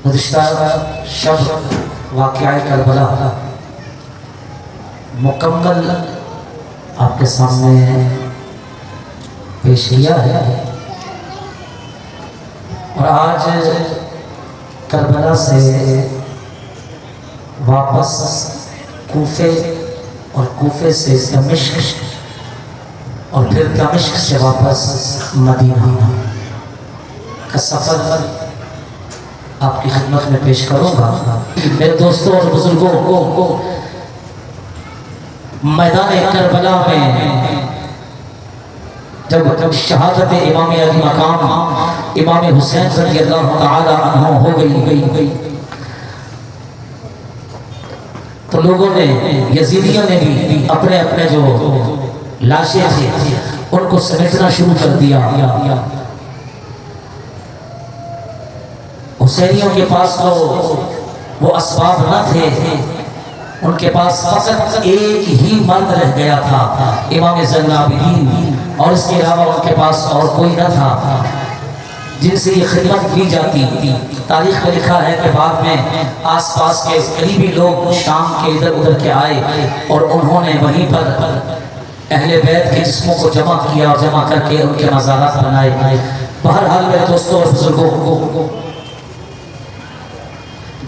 گزشتہ شب واقعہ کربلا مکمل آپ کے سامنے پیش کیا ہے، اور آج کربلا سے واپس کوفے اور کوفے سے دمشق اور پھر دمشق سے واپس مدینہ کا سفر آپ کی خدمت میں پیش کروں گا۔ میرے دوستوں اور بزرگوں کو میدان کربلا میں جب شہادت امام علی مقام امام حسین رضی اللہ تعالی عنہ ہو گئی تو لوگوں نے، یزیدیوں نے بھی اپنے اپنے جو لاشیں تھیں ان کو سمیٹنا شروع کر دیا۔ حسینیوں کے پاس تو وہ اسباب نہ تھے، ان کے پاس فقط ایک ہی مرد رہ گیا تھا، امام زین العابدین، اور اس کے علاوہ ان کے پاس اور کوئی نہ تھا جن سے یہ خدمت کی جاتی تھی۔ تاریخ میں لکھا ہے کہ بعد میں آس پاس کے قریبی لوگ شام کے ادھر ادھر کے آئے اور انہوں نے وہیں پر اہل بیت کے جسموں کو جمع کیا اور جمع کر کے ان کے مزارات بنائے۔ بہرحال میرے دوستوں اور بزرگوں کو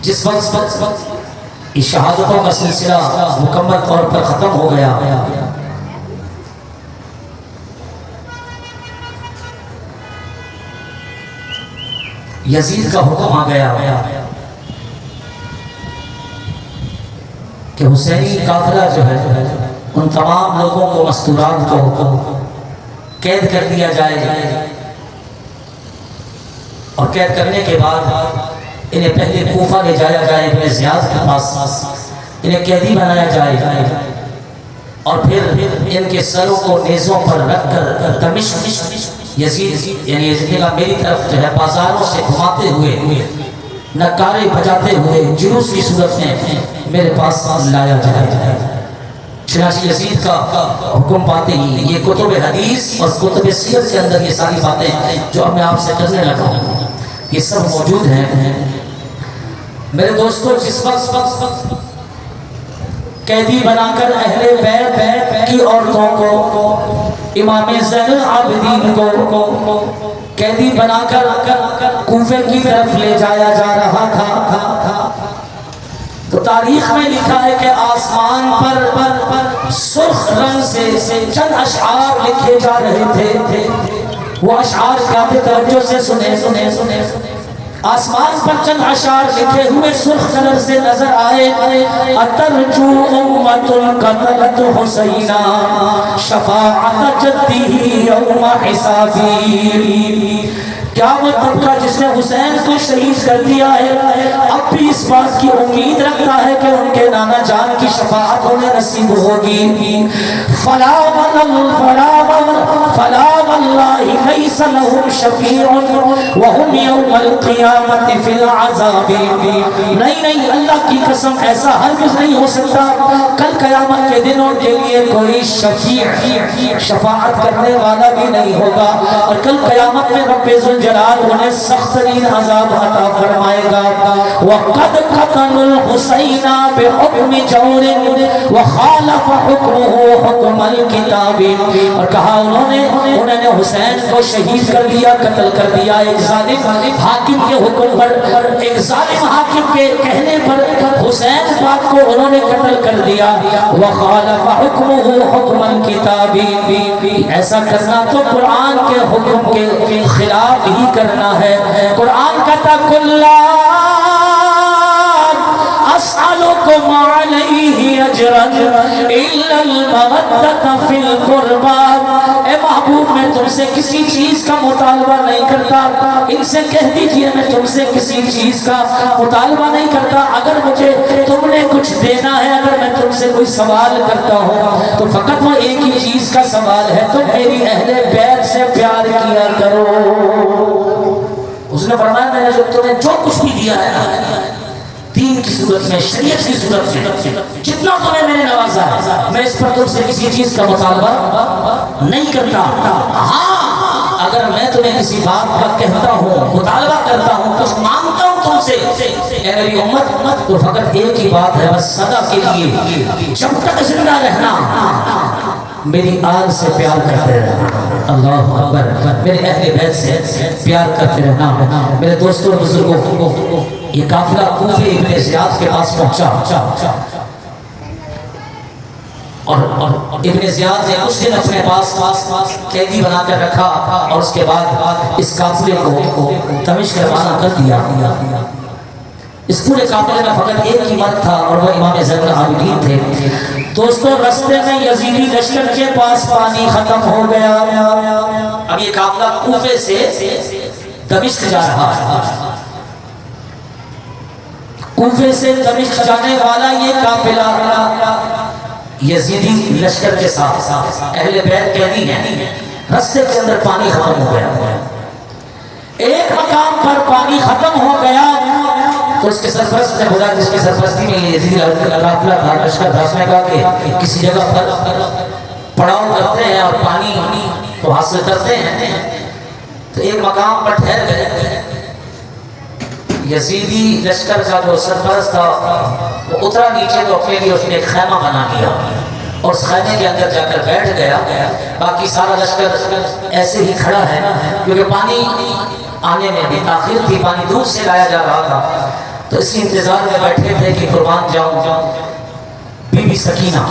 جس وقت یہ شہادتوں کا سلسلہ مکمل طور پر ختم ہو گیا، یزید کا حکم آ گیا کہ حسینی قافلہ جو ہے ان تمام لوگوں کو، مستورات کو قید کر دیا جائے، اور قید کرنے کے بعد انہیں پہلے کوفہ لے جایا جائے ابن زیاد کے پاس، انہیں قیدی بنایا جائے، اور پھر ان کے سروں کو نیزوں پر رکھ کر دمشق، یزید یعنی یزید کا میری طرف جو ہے بازاروں سے گھماتے ہوئے، نعرے بجاتے ہوئے جلوس کی صورت میں میرے پاس لایا جائے۔ چنانچہ یزید کا حکم پاتے ہی یہ کتب حدیث اور کتب سیرت کے اندر یہ ساری باتیں جو اب میں آپ سے کرنے لگا ہوں یہ سب موجود ہیں۔ میرے دوستو، جس وقت قیدی بنا کر اہل بیت کی عورتوں کو، امام زین العابدین کو قیدی بنا کر کوفے کی طرف لے جایا جا رہا تھا، تو تاریخ میں لکھا ہے کہ آسمان پر سرخ رنگ سے چند اشعار لکھے جا رہے تھے۔ وہ اشعار کیا تھے؟ توجہ سے سنے۔ آسمان پر چند اشعار لکھے ہوئے سرخ کلر سے نظر آئے، اترجو امت قتلت حسینا شفاعت جدی یوم حسابی۔ قیامت تک کا جس نے حسین کو شہید کر دیا ہے اب بھی اس بات کی امید رکھتا ہے کہ ان کے نانا جان کی شفاعت انہیں نصیب ہوگی۔ فلا واللہ لیس لہم شفیع وہم یوم القیامت فی العذاب۔ نہیں اللہ کی قسم، ایسا ہرگز نہیں ہو سکتا، کل قیامت کے دن ان کے لیے کوئی شفیع، شفاعت کرنے والا بھی نہیں ہوگا، اور کل قیامت میں رب ذوالجلال انہیں سخت ترین عذاب عطا فرمائے گا۔ وَقَدْ قَتَلُوا الْحُسَيْنَ بِحُكْمِ جَوْرٍ وَخَالَفَ حُكْمُهُ حُكْمَ الْكِتَابِ۔ اور کہا انہوں نے حسین کو شہید کر دیا، قتل کر دیا ایک ظالم حاکم کے حکم پر، ایک ظالم حاکم کے کہنے پر حسین پاک کو انہوں نے قتل کر دیا۔ وَخَالَفَ حُكْمُهُ حُكْمَ الْكِتَابِ۔ ایسا کرنا تو قرآن کے حکم کے خلاف ہی کرنا ہے۔ قرآن کہتا کلا اسألکم علیہ اجرا الا المودۃ فی القربى۔ اے محبوب، میں تم سے کسی چیز کا مطالبہ نہیں کرتا، ان سے کہہ دیجئے میں تم سے کسی چیز کا مطالبہ نہیں کرتا، اگر مجھے تم نے کچھ دینا ہے، اگر میں تم سے کوئی سوال کرتا ہوں تو فقط وہ ایک ہی چیز کا سوال ہے، تم میری اہل بیت سے پیار کیا کرو۔ اس نے فرمایا میں نے تمہیں جو کچھ بھی دیا ہے دین کی صورت میں، شریعت کی صورت میں، جتنا تمہیں میں نے نوازا ہے، میں اس پر تم سے کسی چیز کا مطالبہ نہیں کرتا۔ ہاں، اگر میں تمہیں کسی بات کا کہتا ہوں، مطالبہ کرتا ہوں، کچھ مانگتا ہوں ہوں تم سے اے میری امت تو فقط ایک ہی بات ہے بس سدا کے لیے جب تک زندہ رہنا میری آل سے پیار کرتے رہنا اللہ اکبر میرے اہل بیت سے پیار کرتے رہنا میرے دوستوں اور بزرگوں یہ قافلہ کوفے ابن زیاد کے پاس پہنچا اور ابن زیاد نے کچھ دن اپنے پاس قیدی بنا کر رکھا اور اس کے بعد اس قافلے کو دمشق روانہ کر دیا اس پورے قافلے میں فقط ایک ہی مرد تھا اور وہ امام زین العابدین تھے دوستوں رستے میں یزیدی لشکر کے پاس پانی ختم ہو گیا اب یہ قافلہ کوفے سے دمشق جا رہا ہے کوفے سے دمشق جانے والا یہ قافلہ یزیدی لشکر کے ساتھ اہل بیت قیدی ہیں رستے کے اندر پانی ختم ہو گیا ایک مقام پر پانی ختم ہو گیا تو اس کے سرپرست نے بولا جس کی سرپرستی میں یہ یزیدی قافلہ تھا لشکر تھا اس نے کہا کہ کسی جگہ پر پڑاؤ کرتے ہیں اور پانی تو حاصل کرتے ہیں تو ایک مقام پر ٹھہر گئے یزیدی لشکر کا جو سرپرست تھا وہ اترا نیچے تو اپنے لیے اس نے ایک خیمہ بنا دیا اور اس خیمے کے اندر جا کر بیٹھ گیا باقی سارا لشکر ایسے ہی کھڑا ہے کیونکہ پانی آنے میں بھی تاخیر تھی پانی دور سے لایا جا رہا تھا تو اسی انتظار میں بیٹھے تھے کہ قربان جاؤں بی بی سکینہ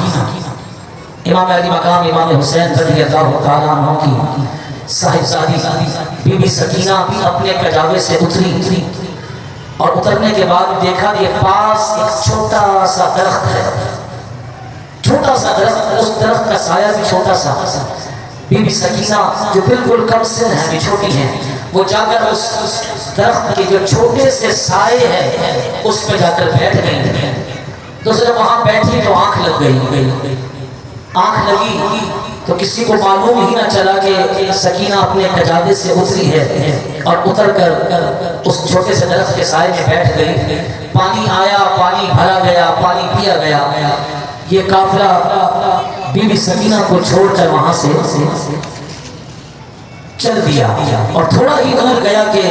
امام علی مقام امام حسین رضی اللہ تعالیٰ عنہ کی صاحبزادی بی بی سکینہ بھی اپنے کجاوے سے اتری اور اترنے کے بعد دیکھا کہ پاس ایک چھوٹا سا درخت ہے چھوٹا سا درخت اس درخت کا سایہ بھی چھوٹا سا بی بی سکینہ جو بالکل کم سن ہے بھی چھوٹی ہے وہ جا کر اس درخت کے جو چھوٹے سے سائے ہے اس پہ جا کر بیٹھ گئی تو اس نے وہاں بیٹھی تو آنکھ لگ گئی آنکھ لگی تو کسی کو معلوم ہی نہ چلا کہ سکینہ اپنے کجاوے سے اتری ہے اور اتر کر اس چھوٹے سے درخت کے سائے میں بیٹھ گئی پانی آیا پانی بھرا گیا پانی پیا گیا یہ قافلہ بی بی سکینہ کو چھوڑ کر وہاں سے چل دیا اور تھوڑا ہی دور گیا کہ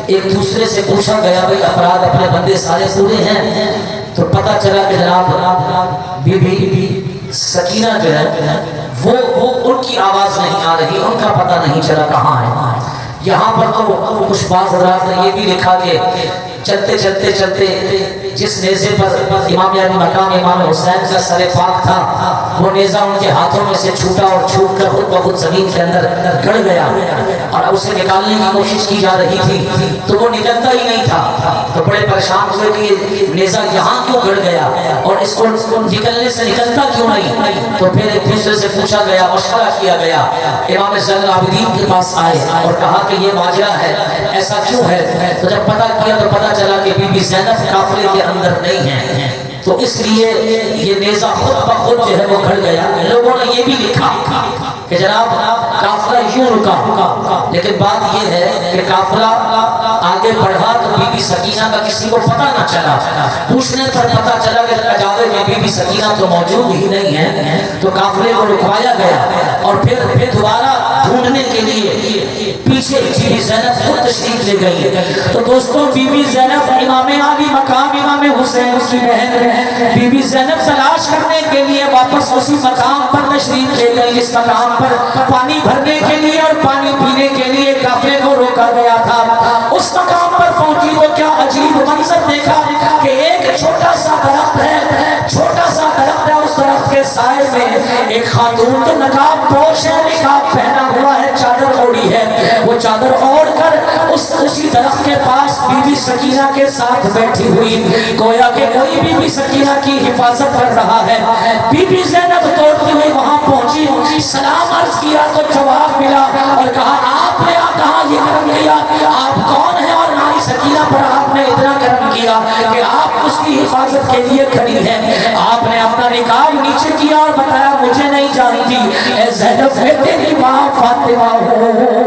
ایک دوسرے سے پوچھا گیا بھئی افراد اپنے بندے سارے پورے ہیں تو پتہ چلا کہ جناب بی بی سکینہ جو ہے وہ ان کی آواز نہیں آ رہی ان کا پتہ نہیں چلا کہاں ہے یہاں پر تو کچھ بعض حضرات نے یہ بھی لکھا کہ چلتے چلتے چلتے جس نیزے پر امام علی مقام امام حسین کا سر پاک تھا وہ نیزہ ان کے ہاتھوں میں سے چھوٹا اور چھوٹ کر خود بخود زمین کے اندر گڑ گیا اور اسے نکالنے کی کوشش کی جا رہی تھی تو وہ نکلتا ہی نہیں تھا تو بڑے پریشان ہوئے کہ یہ نیزہ یہاں کیوں گڑ گیا اور اس کو نکلنے سے نکلتا کیوں نہیں تو پھر ایک دوسرے سے پوچھا گیا مشورہ کیا گیا امام زین العابدین کے پاس آئے اور کہا کہ یہ ماجرا ہے ایسا کیوں ہے تو جب پتہ کیا تو پتہ چلا کہ بی بی زینب قافلے کے اندر نہیں ہے تو اس لیے یہ نیزہ خود بخود جو ہے وہ گھڑ گیا لوگوں نے یہ بھی لکھا کہ جناب قافلہ یوں رکا لیکن بات یہ ہے کہ قافلہ آگے بڑھا تو بی بی سکینہ کا کسی کو پتہ نہ چلا پوچھنے پر پتہ چلا کہ کجاوے میں بی بی سکینہ تو موجود ہی نہیں ہے تو قافلے کو رکوایا گیا اور پھر دوبارہ ڈھونڈنے کے لیے پیچھے بی بی زینب خود تشریف لے گئی تو دوستوں بی بی زینب امام علی مقام امام حسین کی بہن بی بی زینب تلاش کرنے کے لیے واپس اسی مقام پر تشریف لے گئی جس مقام پر پانی بھرنے کے لیے اور پانی پینے کے لیے قافلے کو روکا گیا تھا اس مقام پر پہنچی تو کیا عجیب منظر دیکھا کہ ایک چھوٹا سا درخت ہے چھوٹا سا درخت ہے اس درخت کے سائے میں ایک خاتون تو نقاب پوش ہے نقاب پہنا ہوا ہے چادر اوڑی ہے وہ چادر اوڑھ کر اسی درخت کے پاس بی بی سکینہ کے ساتھ بیٹھی ہوئی گویا کہ کوئی بی بی سکینہ کی حفاظت کر رہا ہے بی بی زینب دوڑتی ہوئی وہاں پہنچی سلام عرض کیا تو جواب ملا اور کہا آپ نے کہاں یہ کرم کیا آپ کون ہیں اور ناری سکینہ پر آپ نے اتنا کرم کیا کہ آپ اس کی حفاظت کے لیے کھڑی ہیں آپ نے اپنا نقاب نیچے کیا اور بتایا مجھے نہیں جانتی اے زینب میں تیری ماں فاطمہ ہوں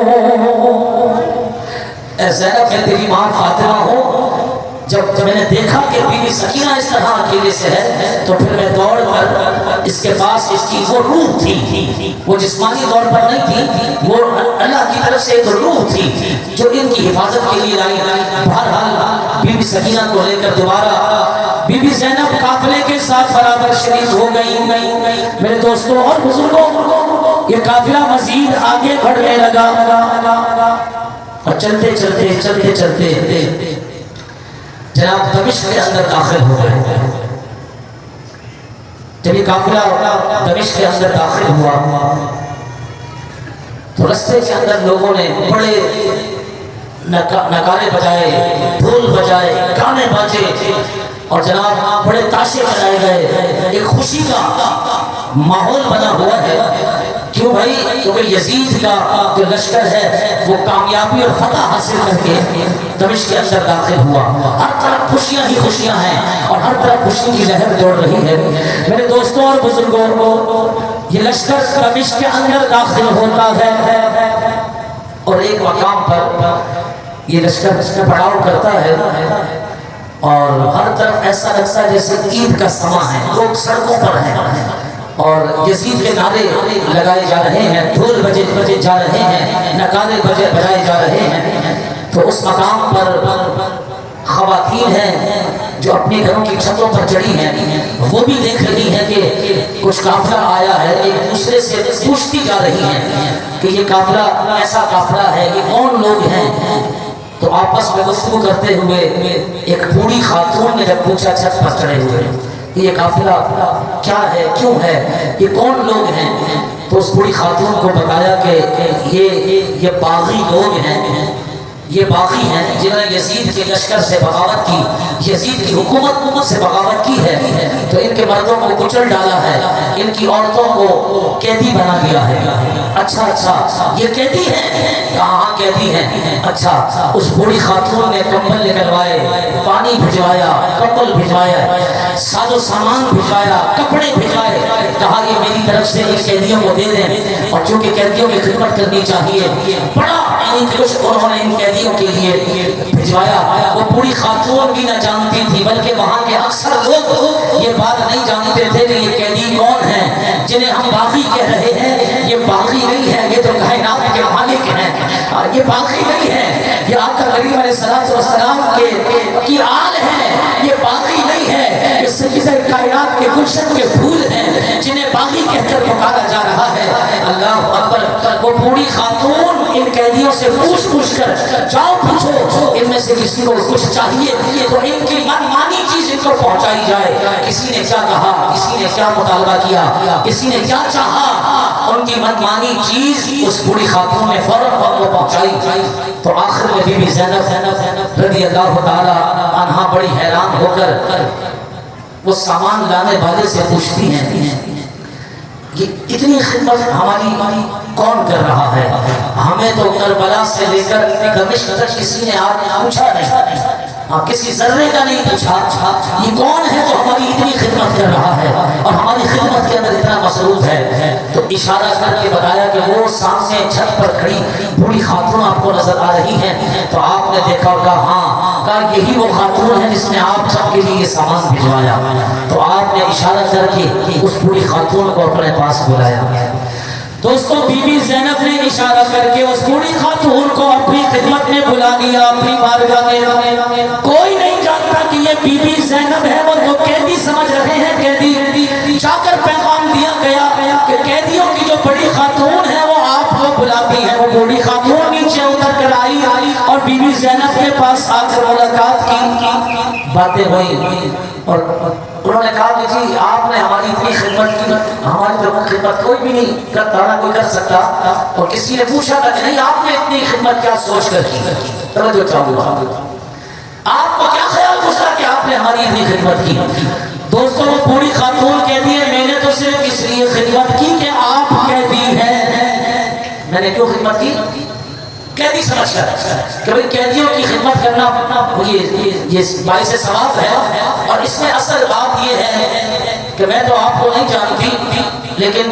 اے زینب میں تیری ماں فاطمہ ہوں جب میں نے دیکھا کہ بی بی سکینہ اس طرح اکیلے سے ہے تو پھر میں دوڑ کر اس کے پاس اس کی وہ روح تھی وہ جسمانی طور پر نہیں تھی وہ اللہ کی طرف سے ایک روح تھی جو ان کی حفاظت کے لیے لائی بہرحال بی بی سکینہ کو لے کر دوبارہ بی بی زینب قافلے کے ساتھ برابر شریک ہو گئی۔ میرے دوستوں اور بزرگوں، یہ قافلہ مزید آگے بڑھنے لگا اور چلتے چلتے جناب دمشق کے اندر داخل ہو گئے۔ جب یہ قافلہ دمشق کے اندر داخل ہوا تو رستے کے اندر لوگوں نے بڑے نگارے بجائے، ڈھول بجائے، گانے باجے اور جناب بڑے تاشے بجائے گئے۔ ایک خوشی کا ماحول بنا ہوا ہے۔ کیوں بھائی؟ کیونکہ یزید کا جو لشکر ہے وہ کامیابی اور فتح حاصل کر کے دمشق کے اندر داخل ہوا۔ ہر طرف خوشیاں ہی خوشیاں ہیں اور ہر طرف خوشی کی لہر دوڑ رہی ہے۔ میرے دوستوں اور بزرگوں، یہ لشکر دمشق کے اندر داخل ہوتا ہے اور ایک مقام پر یہ لشکر پڑاؤ کرتا ہے اور ہر طرف ایسا لگتا ہے جیسے عید کا سماں ہے، لوگ سڑکوں پر ہیں اور یزید کے نعرے لگائے جا رہے ہیں، ڈھول بجے جا رہے ہیں، نگارے بجائے جا رہے ہیں۔ تو اس مقام پر خواتین ہیں جو اپنے گھروں کی چھتوں پر چڑھی ہیں، وہ بھی دیکھ رہی ہیں کہ کچھ قافلہ آیا ہے، ایک دوسرے سے پوچھتی جا رہی ہیں کہ یہ قافلہ ایسا قافلہ ہے، یہ کون لوگ ہیں؟ تو آپس میں گفتگو کرتے ہوئے ایک بوڑھی خاتون نے جب پوچھا چھت پر چڑھے ہوئے کہ یہ قافلہ کیا ہے، کیوں ہے، یہ کون لوگ ہیں؟ تو اس بوڑھی خاتون کو بتایا کہ یہ باغی لوگ ہیں، یہ باغی ہیں جنہوں نے یزید کے لشکر سے بغاوت کی، یزید کی حکومت سے بغاوت کی ہے، تو ان کے مردوں کو کچل ڈالا ہے، ان کی عورتوں کو قیدی بنا دیا ہے۔ اچھا یہ قیدی ہیں؟ ہاں قیدی ہیں۔ اچھا، اس بوڑھی خاتون نے کمبل نکلوائے، پانی بھجوایا، کمبل بھجوایا، ساز و سامان بھجوایا، کپڑے بھجوائے، کہا یہ میری طرف سے ان قیدیوں کو دے دیں، اور چونکہ قیدیوں کی خدمت کرنی چاہیے، بڑا کچھ انہوں نے ان قیدیوں کے لیے بھجوایا۔ وہ بوڑھی خاتون بھی نہ جانتی تھی، بلکہ وہاں کے اکثر لوگ یہ بات نہیں جانتے تھے کہ یہ قیدی کون ہیں جنہیں ہم باغی کہہ رہے ہیں۔ یہ باغی نہیں ہے، یہ تو کائنات کے مالک ہیں۔ یہ باغی نہیں ہے، یہ آقا کریم علیہ السلام کی آل ہے۔ یہ باغی نہیں ہے، یہ سیدہ کائنات کے گلشن کے پھول ہیں جنہیں باغی کہہ کر پکارا جا رہا ہے۔ اللہ اکبر۔ وہ بوڑھی خاتون ان قیدیوں سے پوچھ کر، جاؤ پوچھو ان میں سے کسی کو کچھ چاہیے تو ان کی من مانی چیز ان کو پہنچائی جائے۔ کسی نے کیا کہا، کسی نے کیا مطالبہ کیا، کسی نے کیا چاہا، ان کی من مانی چیز اس بوڑھی خاتون نے فوراً کو پہنچائی۔ تو آخر میں بی بی زینب رضی اللہ تعالی عنہا بڑی حیران ہو کر وہ سامان لانے والے سے پوچھتی ہیں کہ اتنی خدمت ہماری کون کر رہا ہے؟ ہمیں تو کربلا سے لے کر دمشق تک کسی نے آج پوچھا نہیں، کسی ذرے کا نہیں پوچھا یہ کون ہے جو ہماری اتنی خدمت کر رہا ہے اور ہماری خدمت کے اندر اتنا مصروف ہے۔ تو اشارہ کر کے بتایا کہ وہ سامنے چھت پر کھڑی بوڑھی خاتون آپ کو نظر آ رہی ہیں۔ تو آپ نے دیکھا اور کہا ہاں، کہا یہی وہ خاتون ہے جس نے آپ سب کے لیے یہ سامان بھجوایا۔ تو آپ نے اشارہ کر کے اس بوڑھی خاتون کو اپنے پاس بلایا۔ دوستو بی بی زینب نے اشارہ کر کے اس بوڑھی خاتون کو اپنی خدمت میں بلا لیا، اپنی بارگاہ میں۔ کوئی نہیں جانتا کہ یہ بی بی زینب ہے، وہ تو قیدی سمجھ رہے ہیں، قیدی۔ جا کر پیغام دیا گیا کہ قیدیوں کی جو بڑی خاتون ہے وہ آپ کو بلاتی ہے۔ وہ بوڑھی خاتون نیچے اتر کر آئی اور بی بی زینب کے پاس آ کر ملاقات کی، باتیں ہوئی اور انہوں نے کہا کہ جی آپ نے ہماری اتنی خدمت کی، ہماری تو خدمت کوئی بھی نہیں کرتا، نہ کوئی کر سکتا۔ اور کسی نے پوچھا تھا کہ نہیں آپ نے اتنی خدمت کیا سوچ کر کی؟ توجہ چاہوں گا، آپ کو کیا خیال گزرا کہ آپ نے ہماری اتنی خدمت کی؟ دوستوں وہ بوڑھی خاتون کہتی ہے میں نے تو صرف اس لیے خدمت کی کہ آپ قیدی ہیں۔ میں نے کیوں خدمت کی؟ قیدی سمجھ کر کہ بھئی قیدیوں کی خدمت کرنا یہ باعث ثواب ہے۔ اور اس میں اصل بات یہ ہے کہ میں تو آپ کو نہیں جانتی لیکن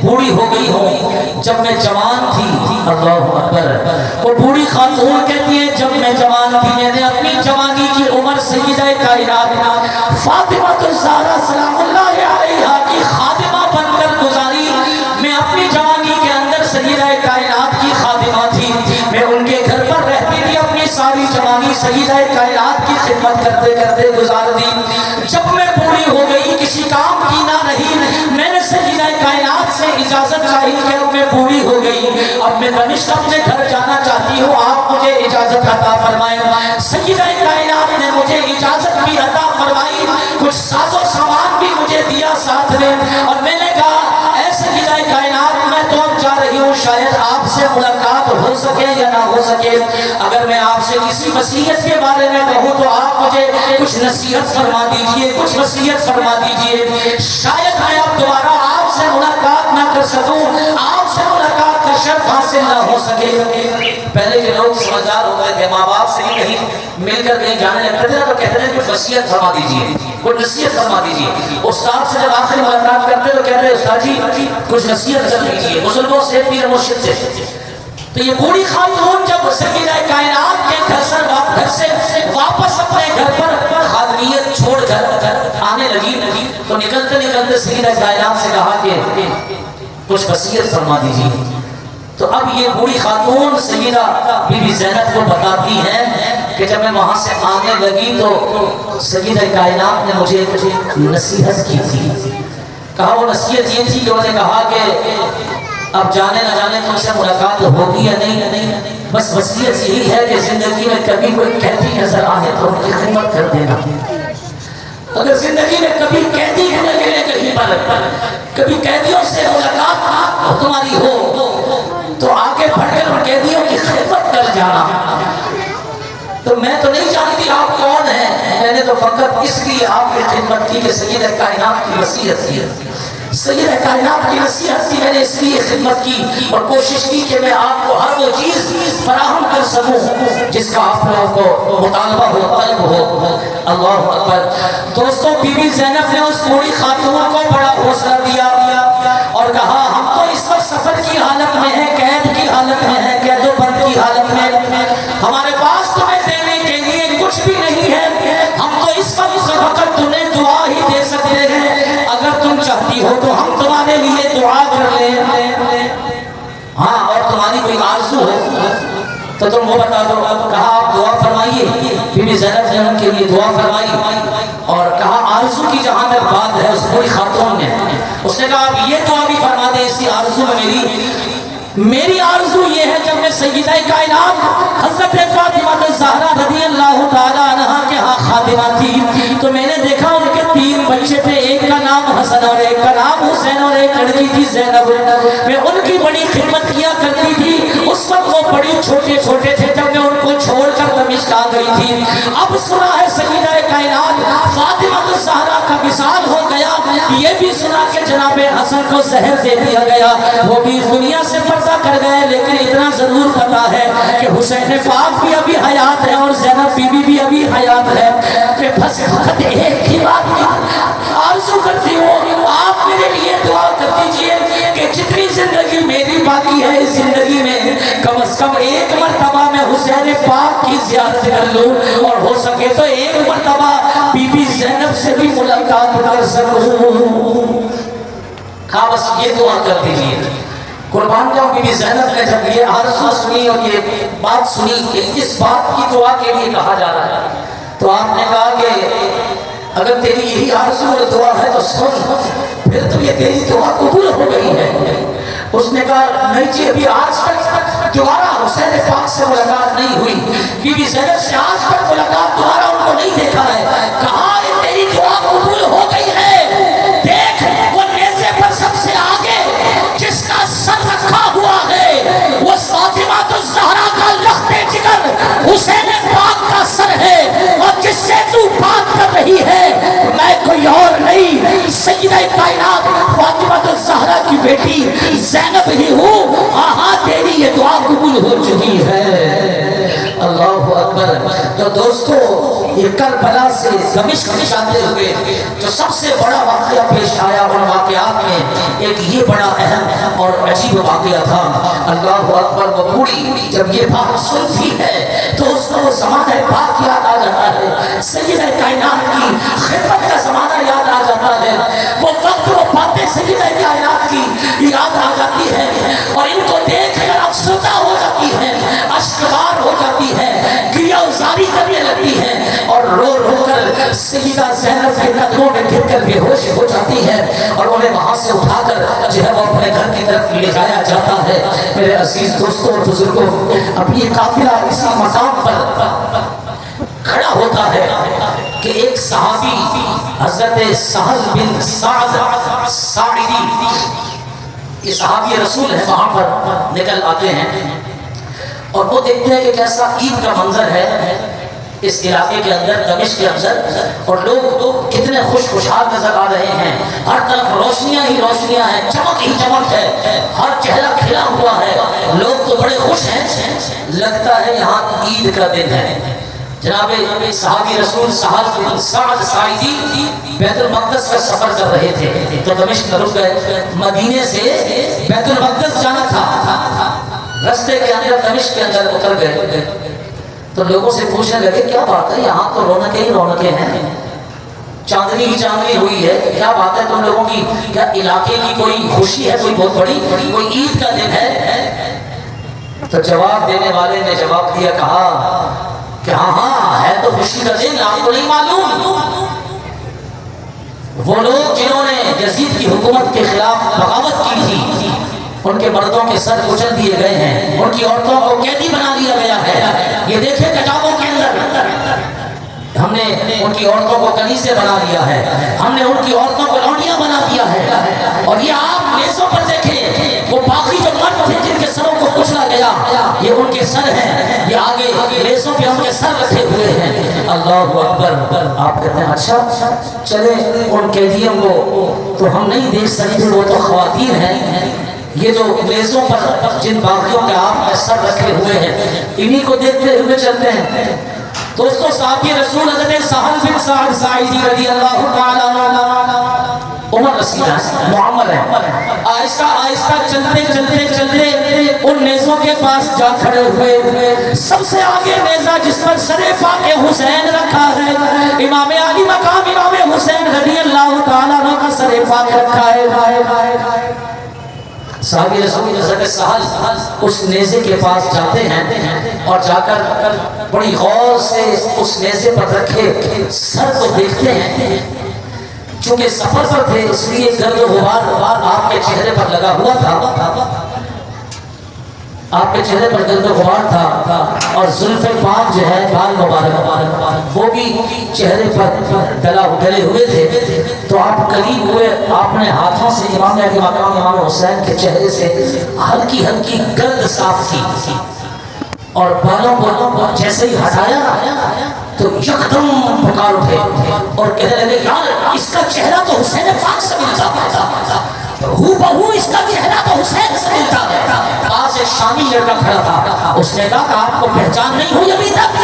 بوڑھی ہو گئی ہوں، جب میں جوان تھی، اللہ اکبر، وہ بوڑھی خاتون کہتی ہے جب میں جوان تھی میں نے اپنی جوانی کی عمر سیدہ کائنات فاطمہ الزہرا سلام اللہ علیہا کی خادمہ بن کر گزاری۔ میں اپنی جوانی کے اندر سیدہ کائنات کی خادمہ تھی، میں ان کے گھر پر رہتی تھی، اپنی ساری جوانی سیدہ کائنات کی خدمت کرتے کرتے گزار دی. جب میں بوڑھی ہو گئی کسی کام کی نہ رہی, میں نے سیدہ کائنات سے اجازت چاہی کہ اب میں بوڑھی ہو گئی, اب میں دمشق اپنے گھر جانا چاہتی ہوں, آپ مجھے اجازت عطا فرمائیں. سیدہ کائنات نے مجھے اجازت بھی عطا فرمائی, کچھ ساز و سامان بھی مجھے دیا ساتھ میں, اور میں نے کہا اے سیدہ کائنات میں تو اب جا رہی ہوں, شاید آپ سے ملاقات ہو سکے یا نہ ہو سکے, اگر میں آپ سے کسی وصیت کے بارے میں کہوں تو آپ مجھے کچھ نصیحت فرما دیجئے, کچھ وصیت فرما دیجئے. شاید میں اب دوبارہ آپ سے ملاقات نہ کر سکوں, آپ سے ملاقات کا شرف حاصل نہ ہو سکے. پہلے کے لوگ سمجھدار ہوتے تھے, ماں باپ سے بھی کہیں مل کر کہیں جانے لگتے تھے تو کہتے تھے کچھ وصیت فرما دیجئے, کچھ نصیحت فرما دیجئے. استاد سے جب آخری ملاقات کرتے تو کہتے استاد جی کچھ نصیحت کر دیجئے, بزرگوں سے, پیر مرشد سے. تو یہ بوڑھی خاتون جب سیدہ کائنات کے گھر سے واپس اپنے گھر پر خادمیت چھوڑ کر آنے لگی تو نکلتے نکلتے سیدہ کائنات سے کہا کہ کچھ وصیت فرما دیجیے. تو اب یہ بوڑھی خاتون سیدہ بی بی زینب کو بتاتی ہے کہ جب میں وہاں سے آنے لگی تو سیدہ کائنات نے مجھے نصیحت کی تھی. کہا وہ نصیحت یہ تھی کہ انہوں نے کہا کہ اب جانے نہ جانے تم سے ملاقات ہوگی یا نہیں, بس وصیت یہی ہے کہ زندگی میں کبھی کوئی قیدی نظر آئے تو ان کی خدمت کر دینا. اگر زندگی میں کبھی قیدی ہونے کے کہیں پر کبھی قیدیوں سے ملاقات تمہاری ہو تو آگے بڑھ کر ان قیدیوں کی خدمت کر جانا. تو میں تو نہیں جانتی آپ کون ہیں, میں نے تو فقط اس لیے آپ کی خدمت کی کہ سیدہ کائنات کی وصیت کی, سیدہ کائنات کی نصیحت تھی, میں نے اس لیے خدمت کی اور کوشش کی کہ میں آپ کو ہر وہ چیز فراہم کر سکوں جس کا آپ لوگوں کو مطالبہ ہو, طلب ہو. اللہ اکبر. دوستوں بی بی زینب نے اس بوڑھی خاتون کو بڑا حوصلہ دیا اور کہا ہم تو اس وقت سفر کی حالت میں ہیں, قید کی حالت میں ہیں, قید و بند کی حالت میں, ہمارے پاس تمہیں دینے کے لیے کچھ بھی نہیں ہے, ہم تو اس وقت تمہیں دعا ہی دے سکتے ہیں, اگر تم چاہتی ہو تو ہم تمہارے لیے دعا کر لیں. ہاں اور تمہاری کوئی آرزو ہے تو تم وہ بتا دو. کہا آپ دعا فرمائیے. بی بی زینب نے ان کے لیے دعا فرمائی اور کہا آرزو کی جہاں تک بات ہے, اس بوڑھی خاتون نے اس نے کہا آپ یہ دعا بھی فرما دیں اسی آرزو میں میری آرزو یہ ہے جب میں سیدہ کائنات حضرت فاطمہ الزہرا رضی اللہ تعالی عنہا کے ہاں خادمہ تھی تو میں نے دیکھا ان کے 3 بچے تھے, ایک کا نام حسن اور ایک کا نام حسین اور ایک لڑکی تھی زینب. میں ان کی بڑی خدمت کیا کرتی تھی, اس وقت وہ بڑی چھوٹے چھوٹے تھے جب میں ان کو چھوڑ کر دمشق آ گئی تھی. اب سنا ہے سیدہ کائنات فاطمہ الزہرا کا وصال ہو گیا, یہ بھی سنا کہ جناب حسن کو زہر دے دیا گیا, وہ بھی دنیا سے کر گئے, لیکن اتنا ضرور پتا ہے کہ حسین پاک بھی ابھی حیات ہے اور زینب بی بی بھی ابھی حیات ہے. کہ بس فقط ایک ہی بات آرزو کرتی ہوں, آپ میرے لیے دعا کر دیجئے کہ جتنی زندگی میری باقی ہے اس زندگی میں کم از کم ایک مرتبہ میں حسین پاک کی زیارت کر لوں اور ہو سکے تو ایک مرتبہ بی بی زینب سے بھی ملاقات کر سکوں. کہا بس یہ دعا کر دیجئے. قربان جاؤں بی بی زینب نے جب یہ آرزو سنی اور یہ بات سنی کہ اس بات کی دعا کے لیے کہا جا رہا ہے تو آپ نے کہا کہ اگر تیری یہی آرزو اور دعا ہے تو سن, پھر تو یہ تیری دعا قبول ہو گئی ہے. اس نے کہا نہیں جی ابھی آج تک دوبارہ حسین پاک سے ملاقات نہیں ہوئی, بی بی زینب سے آج تک ملاقات دوبارہ ان کو نہیں دیکھا ہے. کہا تیری دعا قبول ہو گئی ہے, دیکھ وہ نیزے پر سب سے آگے جس کا سر رکھا ہوا ہے وہ فاطمہ الزہرا کا لخت جگر حسین پاک کا سر ہے, اور جس سے تو بات کر رہی ہے میں کوئی اور نہیں سیدہ کائنات فاطمہ الزہرا کی بیٹی زینب ہی ہوں. ہاں تیری یہ دعا قبول ہو چکی ہے. اللہ اکبر. تو دوستو یہ کربلا سے دمشق جاتے ہوئے جو سب سے بڑا واقعہ پیش آیا ان واقعات میں ایک یہ بڑا اہم اور عجیب واقعہ تھا. اللہ اکبر. وہ بوڑھی جب یہ بات سنتی ہے تو اس کو وہ زمانہ پاک یاد آ جاتا ہے, سیدہ کائنات کی خدمت کا زمانہ یاد آ جاتا ہے, وہ وقت وہ باتیں سیدہ کائنات کی یاد آ جاتی ہے اور ان کو دیکھ کر افسردہ ہو جاتی ہے, اشکبار ہو جاتی ہے, گریہ وزاری کرنے لگتی ہے اور رو رو کر سیدہ زینب کے قدموں میں گر کر بے ہوش ہو جاتی ہے اور انہیں وہاں سے اٹھا کر جو ہے وہ اپنے گھر کی طرف لے جایا جاتا ہے۔ میرے عزیز دوستوں اور بزرگوں، اب یہ قافلہ اسی مقام پر کھڑا ہوتا ہے کہ ایک صحابی حضرت سہل بن سعد ساعدی، یہ صحابی رسول ہے، وہاں پر نکل آتے ہیں اور وہ دیکھتے ہیں کہ کیسا عید کا منظر ہے اس علاقے کے اندر، دمشق کے اندر، اور لوگ کتنے خوش خوشحال نظر آ رہے ہیں، ہر طرف روشنیاں ہی روشنیاں ہیں، چمک ہی چمک ہے، ہر چہرہ کھلا ہوا ہے، لوگ تو بڑے خوش ہیں، لگتا ہے یہاں عید کا دن ہے۔ جناب صحابی رسول سہل بن سعد ساعدی بیت المقدس کا سفر کر رہے تھے تو دمشق رک گئے، مدینے سے بیت المقدس جانا تھا، رستے کے اندر دمشق کے اندر اتر گئے تو لوگوں سے پوچھنے لگے کیا بات ہے، یہاں تو رونقیں ہی رونقیں ہیں، چاندنی ہی چاندنی ہوئی ہے، کیا بات ہے تم لوگوں کی، کیا علاقے کی کوئی خوشی ہے، کوئی بہت بڑی، کوئی عید کا دن ہے؟ تو جواب دینے والے نے جواب دیا، کہا کہ ہاں ہے تو خوشی کا دن، آپ کو نہیں معلوم، وہ لوگ جنہوں نے یزید کی حکومت کے خلاف بغاوت کی تھی ان کے مردوں کے سر کچل دیے گئے ہیں، ان کی عورتوں کو قیدی بنا دیا گیا ہے، یہ دیکھیں کتابوں کے اندر ہم نے ان کی عورتوں کو کنیزیں بنا دیا ہے، ہم نے ان کی عورتوں کو لونڈیاں بنا دیا ہے، اور یہ آپ میزوں پر دیکھیں وہ باقی جو مرد تھے جن کے سروں کو کچلا گیا یہ ان کے سر ہیں، یہ آگے میزوں پہ ان کے سر رکھے ہوئے ہیں۔ اللہ اکبر۔ آپ کہتے ہیں اچھا چلیں ان قیدیوں کو تو ہم نہیں دیکھ سکتے، وہ تو خواتین ہیں، یہ جو میزوں پر جن باغیوں کے آپ میں سر رکھے ہوئے ہیں انہی کو دیکھتے ہوئے چلتے ہیں۔ دوستو صحابی رسول حضرت سہل بن سعد ساعدی رضی اللہ تعالیٰ عنہ عمر رسیدہ معمر ہے، آہستہ آہستہ چلتے چلتے چلتے ان نیزوں کے پاس جا کھڑے ہوئے، سب سے آگے نیزہ جس پر سر پاک حسین رکھا ہے، امام علی مقام امام حسین رضی اللہ تعالیٰ عنہ کا سر پاک رکھا ہے۔ صحابی رسول حضرت سہل اس نیزے کے پاس جاتے ہیں اور جا کر بڑی غور سے اس نیزے پر رکھے سر کو دیکھتے ہیں، چونکہ سفر پر تھے اس لیے گرد و غبار آپ کے چہرے پر لگا ہوا تھا، آپ کے چہرے پر گرد و غبار تھا اور زلف پاک جو ہے بال مبارک وہ بھی چہرے پر ڈلے ہوئے تھے، تو آپ قریب ہوئے، آپ نے ہاتھوں سے امام علی مقام امام حسین کے چہرے سے ہلکی ہلکی گرد صاف کی اور بالوں کو جیسے ہی ہٹایا تو یکدم پکار اٹھے اور کہنے لگے یار اس کا چہرہ تو حسین پاک سے ملتا ہے، ہو بہو اس کا چہرہ تو حسین سے ملتا ہے۔ پاس ایک شامی لڑکا کھڑا تھا، اس نے کہا کہ آپ کو پہچان نہیں ہوئی ابھی تک؟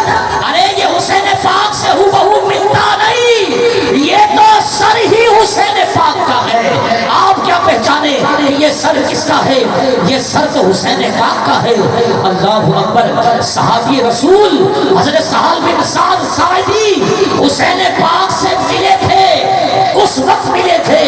ارے یہ حسین پاک سے ہو بہو ملتا نہیں، یہ تو سر ہی حسین پاک کا ہے، آپ کیا پہچانے یہ سر کس کا ہے؟ یہ سر تو حسین پاک کا ہے۔ اللہ اکبر۔ صحابی رسول حضرت سہل بن سعد ساعدی حسین پاک سے ملے تھے، اس وقت ملے تھے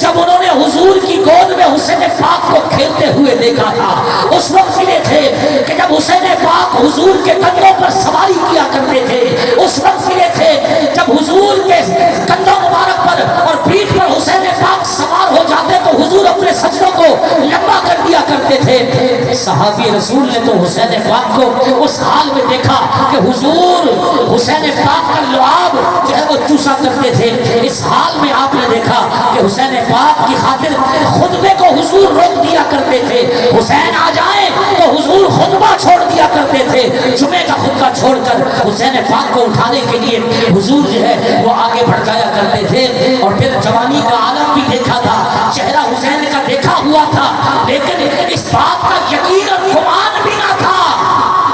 جب انہوں نے حضور کی گود میں حسین پاک کو کھیلتے ہوئے دیکھا تھا، اس وقت ملے تھے کہ جب حسین پاک حضور کے کندھوں پر سواری کیا کرتے تھے، اس وقت ملے تھے جب حضور کے کندھوں مبارک پر اور پیٹھ پر حسین پاک سوار ہو جاتے تو حضور اپنے سجدوں کو لمبا کر دیا کرتے تھے۔ صحابی رسول نے تو حسین پاک کو اس حال میں دیکھا کہ حضور حسین پاک کا لعاب جو ہے وہ چوسا کرتے تھے، اس حال میں آپ نے دیکھا کہ حسین پاک کی خاطر خطبے کو حضور روک دیا کرتے تھے، حسین آ جائیں تو حضور خطبہ چھوڑ دیا کرتے تھے، جمعے کا خطبہ چھوڑ کر حسین پاک کو اٹھانے کے لیے حضور جو ہے وہ آگے بڑھ جایا کرتے تھے۔ اور پھر جوانی کا عالم بھی دیکھا تھا، چہرہ حسین کا دیکھا ہوا تھا، لیکن اس بات کا یقین اور گمان بھی نہ تھا،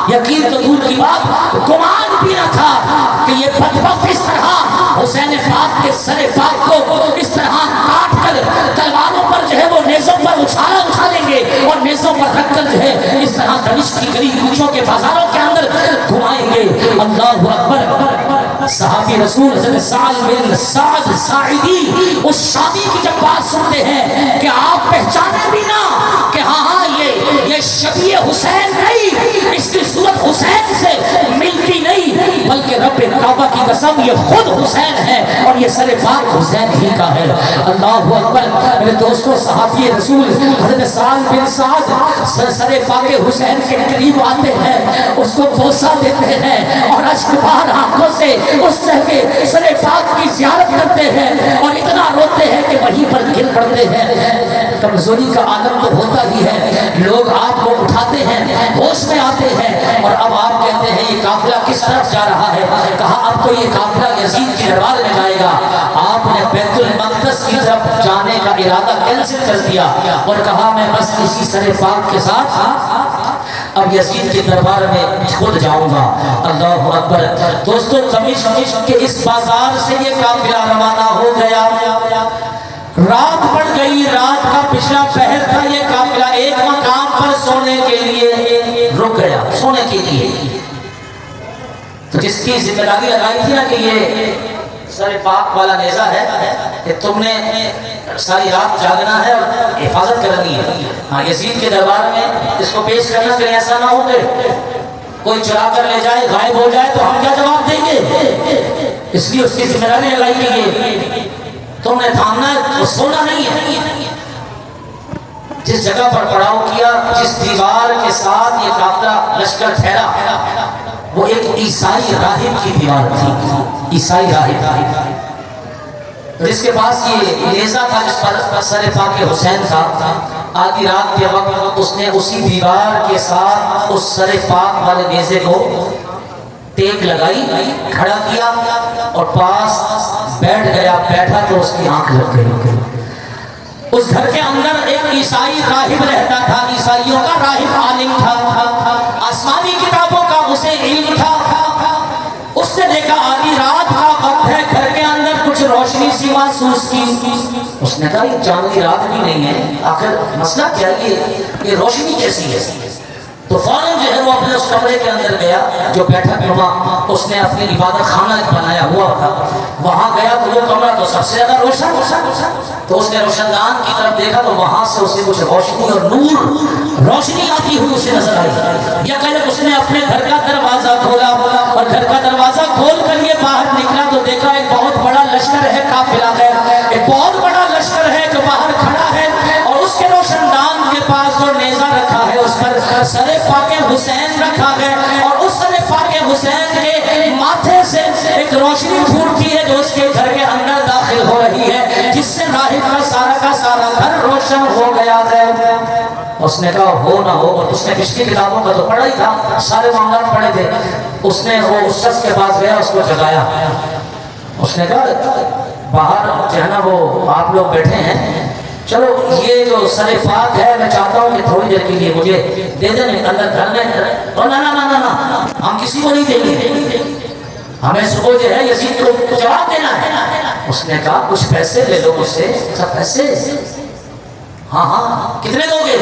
یقین تو دور کی بات گمان بھی نہ تھا کہ یہ بدبخت اس طرح حسین پاک کے سر پاک کو اس طرح کاٹ کر تلواروں پر جو ہے وہ نیزوں پر اچھالیں گے اور نیزوں پر رکھ کر جو ہے اس طرح دمشق کی گلی کوچوں کے بازاروں کے اندر گھمائیں گے۔ اللہ اکبر۔ صحابی رسول حضرت سہل بن سعد ساعدی اس شادی کی جب بات سنتے ہیں کہ آپ پہچانے بھی نہ کہ ہاں یہ شبیہ حسین نہیں، اس کی صورت حسین سے ملتی نہیں، بلکہ رب کعبہ کی قسم یہ خود حسین ہے اور یہ سر پاک حسین ہی کا ہے۔ اللہ اکبر۔ میرے دوستو، صحابی رسول حضرت سعد بن سعد سر پاک حسین کے قریب آتے ہیں، اس کو بوسہ دیتے ہیں اور اشکبار آنکھوں سے اس کے سر پاک کی زیارت کرتے ہیں اور اتنا روتے ہیں کہ وہیں پر گر پڑتے ہیں۔ کمزوری کا عالم تو ہوتا ہی ہے، لوگ آپ کو اٹھاتے ہیں، ہوش میں آتے ہیں، اور اب آپ کہتے ہیں یہ قافلہ کس طرف جا رہا ہے؟ کہا اب تو یہ قافلہ یزید کی دربار میں جائے گا۔ آپ نے بیت المقدس کی طرف جانے کا ارادہ کینسل کر دیا اور کہا میں بس اسی سر پاک کے ساتھ اب یزید کے دربار میں خود جاؤں گا۔ اللہ اکبر۔ دوستو، دمشق کے اس بازار سے یہ قافلہ روانہ ہو گیا، رات پڑ گئی، رات کا پچھلا پہر تھا، یہ قافلہ ایک مقام پر سونے کے لیے رک گیا، سونے کے لیے۔ تو جس کی ذمہ داری لگائی تھی نا کہ یہ سر پاک والا نیزہ ہے کہ تم نے ساری رات جاگنا ہے اور حفاظت کرنی ہے، ہاں یزید کے دربار میں اس کو پیش کرنا، کہ ایسا نہ ہو کہ کوئی چرا کر لے جائے، غائب ہو جائے تو ہم کیا جواب دیں گے؟ اس لیے اس کی ذمہ داری لگائی کہ یہ تم نے تھامنا ہے، وہ سونا نہیں ہے۔ جس جگہ پر پڑاؤ کیا، جس دیوار کے ساتھ یہ قافلہ لشکر ٹھہرا، وہ ایک عیسائی راہب کی دیوار تھی، عیسائی راہب، جس کے پاس یہ نیزہ تھا جس پر سر پاک حسین تھا۔ آدھی رات کے وقت اس نے اسی دیوار کے ساتھ اس سر پاک والے نیزے کو ٹیک لگائی، کھڑا کیا اور پاس بیٹھ گیا، بیٹھا تو اس کی آنکھ لگ گئی۔ اس گھر کے اندر ایک عیسائی راہب رہتا تھا، عیسائیوں کا راہب عالم تھا، آسمانی کتابوں کا اسے علم تھا۔ اس نے دیکھا آدھی رات کا وقت ہے، گھر کے اندر کچھ روشنی سی محسوس کی۔ اس نے کہا یہ چاند کی رات بھی نہیں ہے، آخر مسئلہ کیا، یہ روشنی کیسی ہے؟ تو فوراً جو ہے وہ اپنے اس کمرے کے اندر گیا جو بیٹھک نما اس نے اپنی عبادت خانہ بنایا ہوا تھا، وہاں گیا تو وہ کمرہ تو سب سے زیادہ روشن، تو اس نے روشن دان کی طرف دیکھا تو وہاں سے اسے کچھ روشنی اور نور روشنی آتی ہوئی اسے نظر آئی۔ یا کہ اس نے اپنے گھر کا دروازہ کھولا اور گھر کا دروازہ کھول کر یہ باہر نکلا تو دیکھا ایک بہت بڑا لشکر ہے، قافلہ ہے، ایک بہت بڑا لشکر ہے جو باہر کھڑا ہے، اور اس کے روشن دان کے پاس جو نیزہ رکھا ہے اس پر سر پاک حسین رکھا ہے، اور اس سر پاک حسین کے ماتھے سے ایک روشنی پھوٹتی ہے جو اس کے گھر کے اندر داخل ہو رہی ہے، جس سے راہب کا سارا گھر روشن ہو گیا ہے۔ اس نے کہا ہو نہ ہو، اور اس نے پچھلی کتابوں کا تو پڑھا ہی تھا، سارے معاملات پڑھے تھے۔ اس نے وہ اس شخص کے پاس گیا، اس کو جگایا، اس نے کہا باہر جو ہے نا وہ آپ لوگ بیٹھے ہیں، چلو یہ جو سر پاک ہے میں چاہتا ہوں کہ تھوڑی دیر کے لیے مجھے دے دیں اندر گھر میں۔ نہ ہم کسی کو نہیں دیں گے، ہمیں صبح جو ہے یزید کو جواب دینا ہے۔ اس نے کہا کچھ پیسے لے لو مجھ سے۔ پیسے؟ ہاں کتنے دو گے؟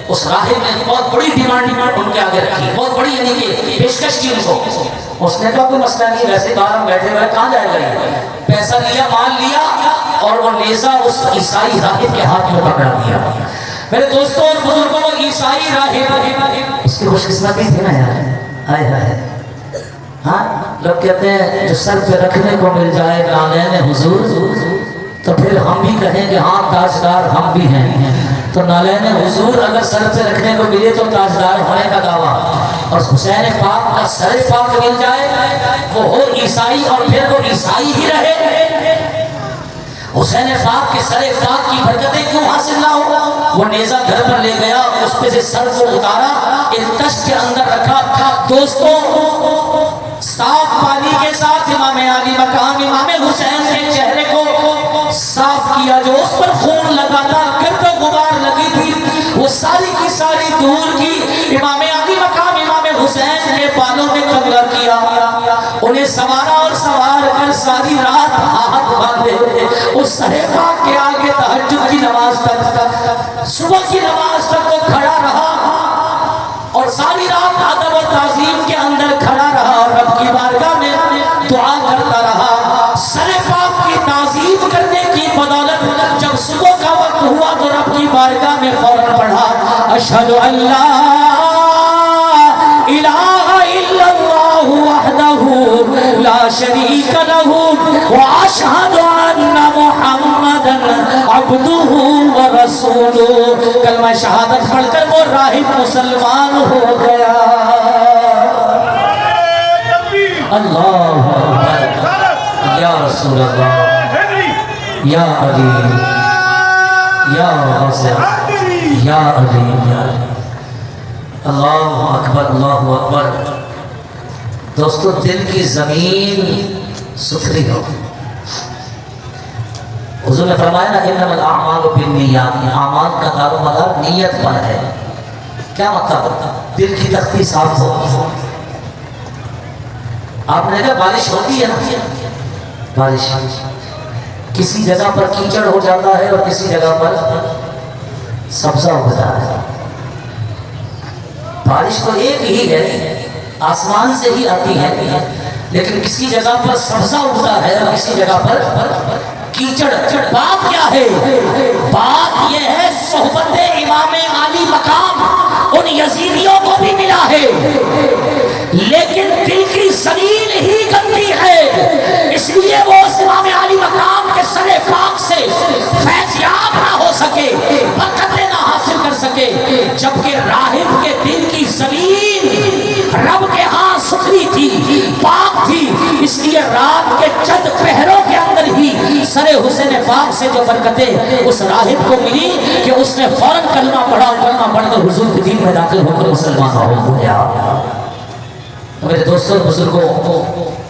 اس راہب نے بہت بڑی ڈیمانڈ ان کے آگے رکھی، بہت بڑی یعنی کہ پیشکش کی ان کو۔ اس نے کہا کوئی مسئلہ نہیں، ویسے باہر ہم بیٹھے ہوئے کہاں جائے گا؟ پیسہ لیا، مال لیا، اور وہ نیزہ اس عیسائی راہب کے ہاتھ میں پکڑا دیا۔ میرے دوستوں اور بزرگوں، وہ عیسائی راہب اس کی خوش قسمتی تھی نا یار، ہائے ہائے۔ ہاں لوگ کہتے ہیں جو سر پہ رکھنے کو مل جائے نالین حضور، تو پھر ہم بھی کہیں کہ ہاں تاجدار ہم بھی ہیں۔ تو نالین حضور اگر سر پہ رکھنے کو ملے تو تاجدار ہونے کا دعویٰ، اور حسین پاک کا سر پاک مل جائے وہ ہو عیسائی اور پھر وہ عیسائی ہی رہے۔ حسین پاک کے سر پاک کی برکتیں کیوں حاصل نہ ہو؟ وہ نیزہ گھر پر لے گیا، اس پہ سے سر کو اتارا، ایک تشت کے اندر رکھا۔ دوستوں صاف پانی کے ساتھ امام علی مقام امام حسین کے چہرے کو صاف کیا، جو اس پر خون لگا تھا، گرد و غبار لگی تھی، وہ ساری کی ساری دور کی۔ امام علی مقام امام حسین کے بالوں میں کنگھا کیا، انہیں سوارا اور سوار کر ساری رات ہاتھ باندھے اس سر پاک کے آگے تہجد کی نماز تک، صبح کی نماز تک وہ کھڑا رہا، اور ساری رات ادب و تعظیم کے اندر کھڑا رہا، اور رب کی بارگاہ میں دعا کرتا رہا۔ سر پاک کی تعظیم کرنے کی بدولت جب صبح کا وقت ہوا تو رب کی بارگاہ میں فوراً پڑھا اشہد ان لا الہ الا اللہ وحدہ لا شریک لہ واشہد ان محمدا عبدہ ورسولہ. کلمہ شہادت پڑھ کر وہ راہب مسلمان ہو گیا. اللہ یا رسول اللہ یا علی یا غوث یا علی اللہ اکبر اللہ اکبر. دوستو دل کی زمین ستھری ہو. حضور نے فرمایا نا انما الاعمال بالنیات، اعمال کا دار و مدار نیت پر ہے. کیا مطلب؟ دل کی تختی صاف ہو. آپ نے کہا بارش ہوتی ہے نا، بارش کسی جگہ پر کیچڑ ہو جاتا ہے اور کسی جگہ پر سبزہ ہوتا ہے. بارش تو ایک ہی ہے، آسمان سے ہی آتی ہے، لیکن کسی جگہ پر سبزہ ہوتا ہے اور کسی جگہ پر کیچڑ. بات کیا ہے؟ بات یہ ہے صحبت امام عالی مقام ان یزیدیوں کو بھی ملا ہے، لیکن دل کی زمین ہی گندی ہے. اس لیے وہ اس امام عالی مقام کے سر پاک سے فیض یاب نہ ہو سکے، برکتیں نہ حاصل کر سکے، جبکہ راہب کے دل کی زمین رب کے ہاں ستھری تھی، پاک تھی. اس لیے رات کے چند پہروں کے اندر ہی سر حسین پاک سے جو برکتیں اس راہب کو ملی کہ اس نے فوراً کلمہ پڑھا، کلمہ پڑھ کر حضور کے دین میں داخل ہو کر مسلمان ہو گیا. میرے دوستوں بزرگوں،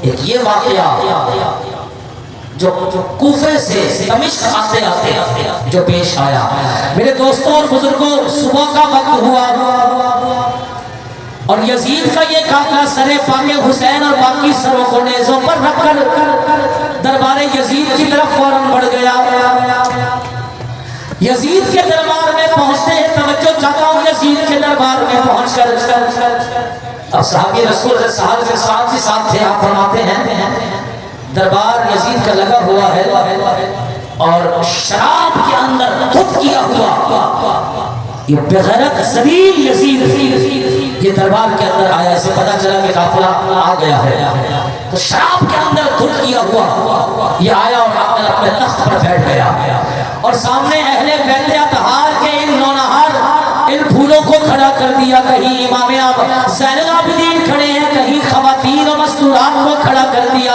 ایک یہ واقعہ جو کوفے سے دمشق آتے آتے جو پیش آیا. میرے دوستوں اور بزرگوں، صبح کا وقت ہوا اور یزید کا یہ قافلہ سر پاک حسین اور باقی سروں کو نیزوں پر رکھ کر دربار یزید کی طرف فوراً بڑھ گیا. یزید کے دربار میں پہنچتے ہیں، توجہ چاہتا ہوں، یزید کے دربار میں پہنچ کر اب صحابی رسول صاحب کے ساتھ تھے. آپ فرماتے ہیں دربار یزید کا لگا ہوا ہے اور شراب کے اندر خود کیا ہوا یہ بغیرت ذلیل یزید یہ دربار کے اندر آیا. اسے پتا چلا کہ قافلہ آ گیا ہے تو شراب کے اندر خود کیا ہوا یہ آیا اور اپنے تخت پر بیٹھ گیا اور سامنے اہل بیت اطہار کے ان نونہار ان پھولوں کو کھڑا کر دیا. کہیں امام زین العابدین کھڑے ہیں، کہیں خواتین و مستورات کو کھڑا کر دیا.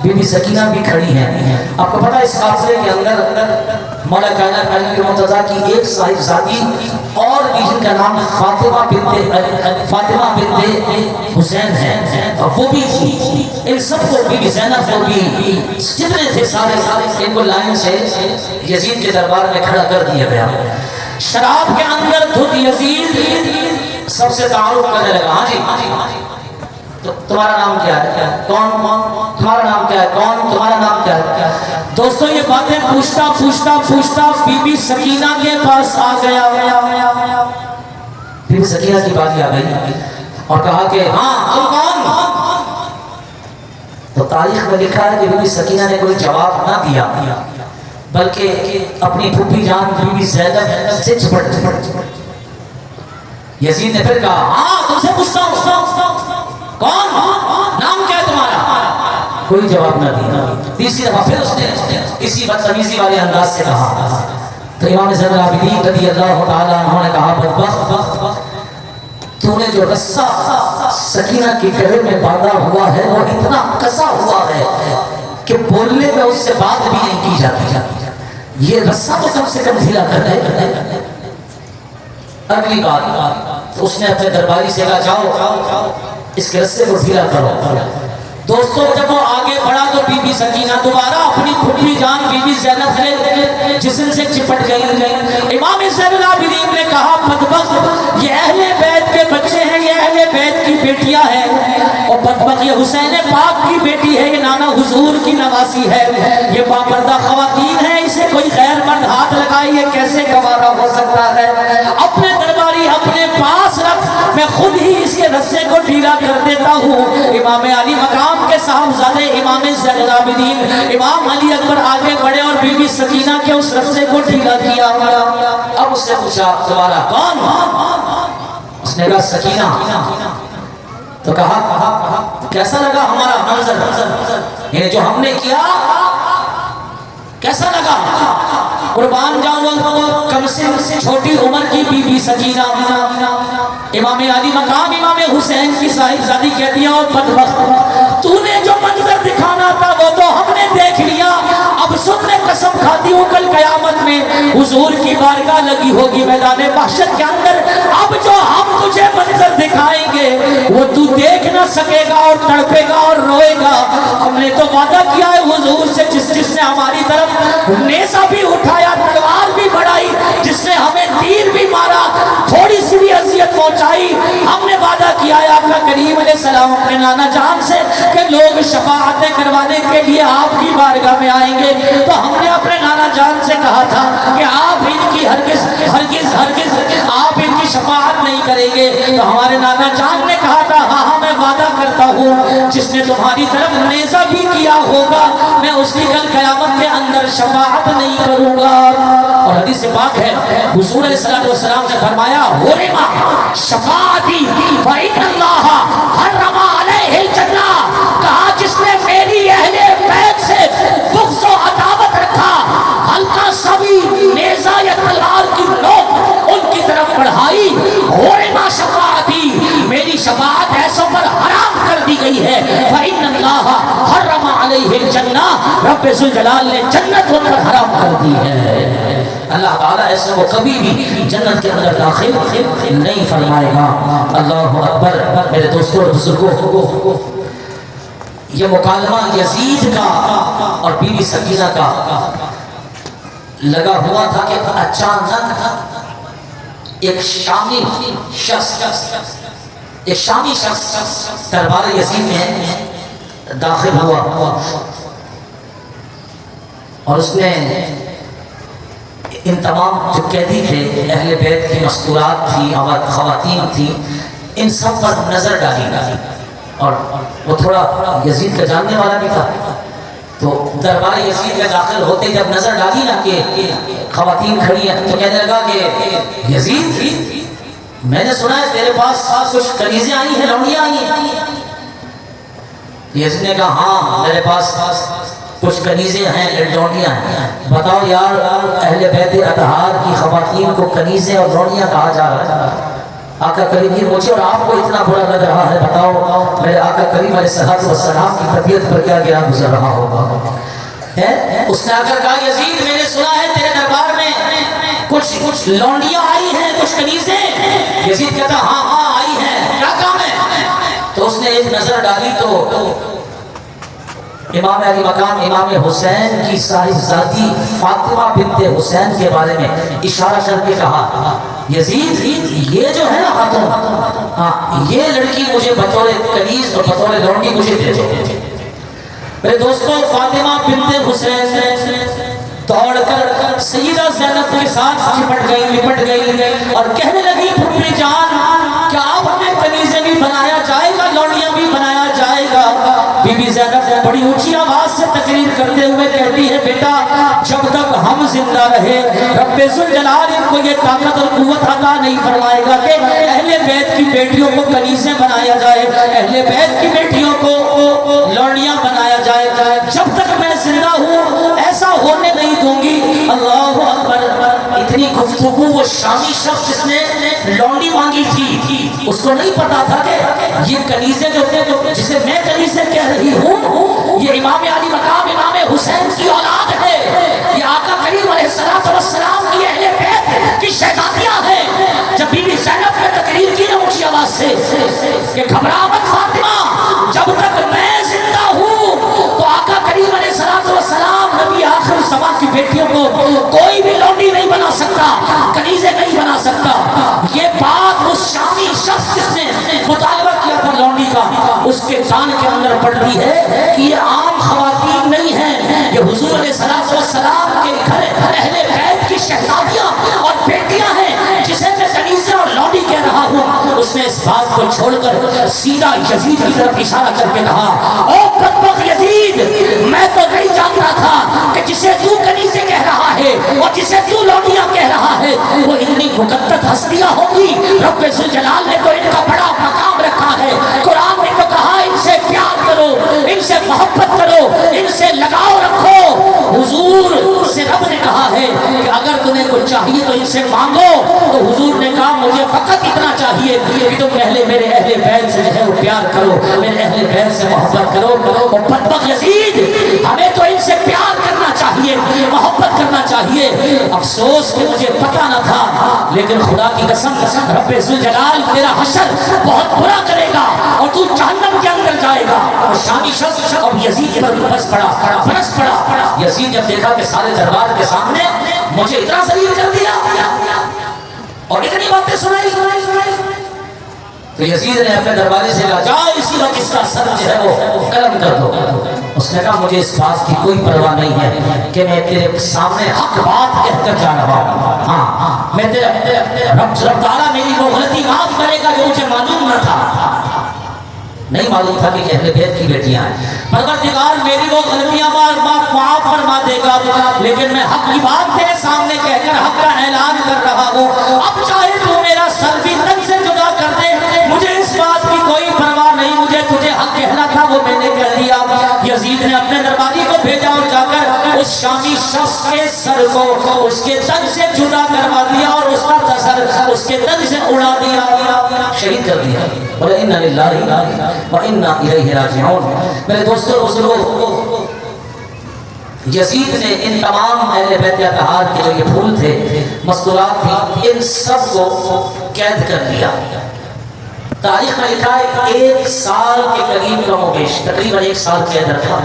بی بی سکینہ بھی کھڑی ہیں. آپ کو پتا اس قافلے کے اندر مولا کائنات علی مرتضیٰ کی ایک صاحبزادی اور بھی جن کا نام فاطمہ بنت حسین ہے وہ بھی تھی. ان سب کو بی بی زینب کو بھی جتنے تھے سارے ان کو لائن سے یزید کے دربار میں کھڑا کر دیا گیا. شراب کے اندر دھت یزید سب سے تعارف کرنے لگا. ہاں جی تمہارا نام کیا ہے؟ کون؟ تمہارا نام کیا ہے؟ کون؟ تمہارا نام کیا ہے؟ دوستوں یہ باتیں پوچھتا بی بی سکینہ کے پاس آ گیا. بی بی سکینہ کی بات آ گئی اور کہا کہ ہاں تم کون؟ تو تاریخ میں لکھا ہے کہ بی بی سکینہ نے کوئی جواب نہ دیا بلکہ اپنی پھوپھی جان بی بی زینب سے چپٹ. یزید نے پھر کہا ہاں تم سے پوچھتا ہوں کون؟ نام کیا ہے تمہارا؟ کوئی جواب نہ دیا. تیسری دفعہ پھر اس نے اسی بدتمیزی والے انداز سے کہا تو امام زین العابدین رضی اللہ تعالیٰ عنہ نے کہا بدبخت تو نے جو رسہ سکینہ کی گلے میں باندھا ہوا ہے وہ اتنا کسا ہوا ہے کہ بولنے میں اس سے بات بھی نہیں کی جاتی. یہ رسہ تو کم سے کم ڈھیلا کر دے. اگلی بات اس نے اپنے درباری سے کہا جاؤ اس کے رسے کو ڈھیلا کرو. دوستوں جب وہ آگے بڑھا تو بی بی سکینہ دوبارہ اپنی پھوپھی جان بی بی زینب کے جسم سے چپٹ گئی. امام زین العابدین نے کہا بدبخت یہ اہل بیت کے بچے ہیں، یہ اہل بیت کی بیٹیاں ہیں اور بدبخت یہ حسین پاک کی بیٹی ہے، یہ نانا حضور کی نواسی ہے، یہ باپردہ خواتین ہے، اسے کوئی غیر مرد ہاتھ لگائے یہ کیسے گوارا ہو سکتا ہے؟ اپنے درباری اپنے پاس رکھ میں خود ہی اس کے رسے کو ڈھیلا کر دیتا ہوں۔ امام علی مقام کے صاحبزادے امام زین العابدین امام علی اکبر آگے بڑھے اور بی بی سکینہ کے اس رسے کو ڈھیلا کیا۔ اب اس نے پوچھا دوبارہ کون؟ اس نے کہا سکینہ۔ تو کہا کیسا لگا ہمارا منظر، یعنی جو ہم نے کیا کیسا لگا؟ قربان جاؤں کم سے چھوٹی عمر کی بی بی سکینہ امام علی مقام امام حسین کی صاحبزادی کہتی ہے، اور بدبخت تو نے جو منظر دکھانا تھا وہ تو ہم نے دیکھ لیا، اب سن میں قسم کھاتی ہوں کل قیامت میں حضور کی بارگاہ لگی ہوگی میدان محشر کے اندر، اب جو ہم تجھے منظر دکھائیں گے وہ تو دیکھ نہ سکے گا اور تڑپے گا اور روئے گا۔ ہم نے تو وعدہ کیا ہے حضور سے، جس نے ہماری طرف نیزہ بھی اٹھایا، تلوار بھی بڑھائی، جس نے ہمیں تیر بھی مارا، تھوڑی سی بھی اذیت پہنچائی، ہم نے وعدہ کیا ہے آقا کریم علیہ السلام اپنے نانا جان سے کہ لوگ شفاعتیں کروانے کے لیے آپ کی بارگاہ میں آئیں گے، تو ہم نے اپنے نانا جان سے کہا تھا کہ آپ ان کی ہرگز آپ ان کی شفاعت نہیں کریں گے، تو ہمارے نانا جان نے کہا تھا ہاں میں وعدہ کرتا ہوں جس نے تمہاری طرف نیزہ بھی کیا ہوگا میں اس کی کل قیامت کے اندر شفاعت نہیں کروں گا۔ اور حدیث پاک ہے حضور علیہ السلام نے فرمایا حرم شفاعتی فإن اللہ حرم علیہ الجنہ، کہا جس نے میری اہل بیت سے بغض و عداوت رکھا، ہلکا سا بھی نیزہ یا تلوار کی نوک ان کی طرف بڑھائی، حرم شفاعتی، میری شفاعت ایسوں پر حرام کر دی گئی ہے، فإن اللہ حرم علیہ الجنہ، رب ذوالجلال نے جنت ان پر حرام کر دی ہے۔ اللہ تعالیٰ ایسے وہ کبھی بھی جنت کے اندر داخل نہیں فرمائے گا۔ اللہ اکبر۔ میرے دوستوں اور بزرگوں، یہ مکالمہ یزید کا اور بی بی سکینہ کا لگا ہوا تھا کہ اچانک ایک شامی شخص دربار یزید میں داخل ہوا اور اس نے ان تمام جو قیدی تھے، اہل بیت کی مستورات تھی، خواتین تھی، ان سب پر نظر ڈالی، اور وہ تھوڑا یزید کا جاننے والا بھی تھا، تو دربار یزید میں داخل ہوتے جب نظر ڈالی نا کہ خواتین کھڑی ہیں، تو کہنے لگا کہ یزید میں نے سنا ہے تیرے پاس کچھ کنیزیں آئی ہیں، لونڈیاں آئی ہیں۔ یزید نے کہا ہاں میرے پاس کچھ کنیزیں ہیں، لونڈیاں ہیں۔ بتاؤ یار اہل بیت اطہار کی خواتین کو کنیزیں اور لونڈیاں کہا جا رہا ہے، آقا کریم کی مجھے اور آپ کو اتنا برا لگ رہا ہے، بتاؤ میرے آقا کریم علیہ السلام کی طبیعت پر کیا گرا گزر رہا ہوگا۔ اس نے آ کر کہا یزید میں نے سنا ہے تیرے دربار میں کچھ لونڈیاں آئی ہیں، کچھ کنیزیں۔ یزید کہتا ہاں آئی ہیں، کیا کام ہے؟ تو اس نے ایک نظر ڈالی تو امام علی مقام امام حسین کی صاحبزادی فاطمہ بنت حسین کے بارے میں اشارہ کر کے کہا یزید یہ جو ہے نا خاتون، ہاں یہ لڑکی مجھے بطور کنیز اور بطور لونڈی مجھے دے دو۔ میرے دوستوں فاطمہ بنت حسین دوڑ کر سیدہ زینب کے ساتھ لپٹ گئی اور کہنے لگی پھپھی جان کیا آپ ہمیں کنیزیں بھی بنایا جائے گا، لونڈیاں بھی بنایا جائے گا؟ بی بی زینب بڑی اونچی آواز سے تقریر کرتے ہوئے کہتی ہے بیٹا جب تک ہم زندہ رہے رب ذوالجلال ان کو یہ طاقت اور قوت عطا نہیں فرمائے گا کہ اہل بیت کی بیٹیوں کو کنیزیں بنایا جائے، اہل بیت کی بیٹیوں کو لونڈیاں بنایا جائے، جب تک میں زندہ ہوں ایسا ہونے نہیں دوں گی۔ اللہ اکبر۔ اتنی گفتگو وہ شامی شخص جس نے لونڈی مانگی تھی اس کو نہیں پتا تھا کہ یہ کنیزیں جو جسے میں کنیزیں کہہ رہی ہوں یہ امام علی مقام امام حسین کی اولاد ہے، یہ آقا کریم علیہ السلام کی اہل بیت کی شہزادیاں ہیں۔ جب بی بی زینب نے تقریر کی نا اونچی آواز سے کہ گھبرا مت فاطمہ، جب تک میں زندہ ہوں تو آقا کریم علیہ السلام نبی آخر زمان کی بیٹیوں کو کوئی بھی لونڈی نہیں بنا سکتا، کنیزیں نہیں بنا سکتا۔ یہ بات اس شامی شخص جس نے مطالبہ کیا تھا لونڈی کا اس کے جان کے اندر پڑتی ہے کہ یہ عام خواتین نہیں ہیں، یہ حضور علیہ السلام کے گھر اہل بیت کی شہزادیاں اور بیٹیاں ہیں، جسے میں کنیزیں اور لونڈی کہہ رہا ہوں۔ اس نے اس بات کو چھوڑ کر سیدھا یزید کی طرف اشارہ کر کے کہا او بدبخت یزید، میں تو نہیں جانتا تھا کہ جسے تو کنیزیں کہہ رہا ہے اور جسے تو لونڈیاں کہہ رہا ہے وہ اتنی مقدس ہستیاں ہوگی۔ رب ذوالجلال نے تو ان کا بڑا مقام رکھا ہے، قرآن نے تو کہا ان سے پیار کرو، ان سے محبت کرو، ان سے لگاؤ رکھو۔ حضور سے رب نے کہا ہے کہ اگر تمہیں کچھ چاہیے تو ان سے مانگو، تو حضور نے کہا مجھے فقط اتنا چاہیے کہ تم پہلے میرے اہل بیت سے جو ہے وہ پیار کرو، میرے اہل بیت سے محبت کرو۔ اور بدبخت یزید، ہمیں تو ان سے پیار کرنا چاہیے، محبت کرنا چاہیے۔ افسوس کہ مجھے پتہ نہ تھا، لیکن خدا کی قسم رب ذوالجلال تیرا حشر بہت برا کرے گا اور تو جہنم کے اندر جائے گا۔ اور شامی شخص اور یزید پر برس پڑا۔ یزید جب دیکھا کہ سارے دربار کے سامنے مجھے اتنا ذلیل کر دیا اور اتنی باتیں سنائی تو یزید نے اپنے درباری سے کہا جاؤ اسی وقت اس کا سر جو ہے وہ قلم کر دو۔ اس نے کہا مجھے اس بات کی کوئی پرواہ نہیں ہے کہ میں تیرے سامنے حق بات کہہ کر جا رہا ہوں۔ ہاں میں رب تعالیٰ میری وہ غلطی معاف کرے گا جو مجھے معلوم نہ تھا، نہیں معلوم تھا کہ اہل بیت کی بیٹیاں ہیں۔ پروردگار میری وہ غلطیاں معاف فرما دے گا، لیکن میں حق کی بات تیرے سامنے کہہ کر حق کا اعلان کر رہا ہوں۔ اب چاہے تو میرا سر بھی تن سے جدا کر دے، مجھے اس بات کی کوئی پرواہ نہیں، مجھے تجھے حق کہنا تھا وہ میں نے کہہ دیا۔ یزید نے اپنے درباری کو بھیجا اور جا کر اس شامی شخص کے سر کو اس کے تن سے جدا کروا دیا اور اس کا سر اس کے تن سے اڑا دیا، شہید کر دیا۔ بولے انا للہ وانا الیہ راجعون۔ میرے دوستو بزرگوں، یزید نے ان تمام اہل بیت اطہار کے جو یہ پھول تھے، مستورات تھی، ان سب کو قید کر دیا۔ تاریخ میں لکھا ہے 1 سال کے قریب کم و بیش، تقریباً 1 سال قید رکھا،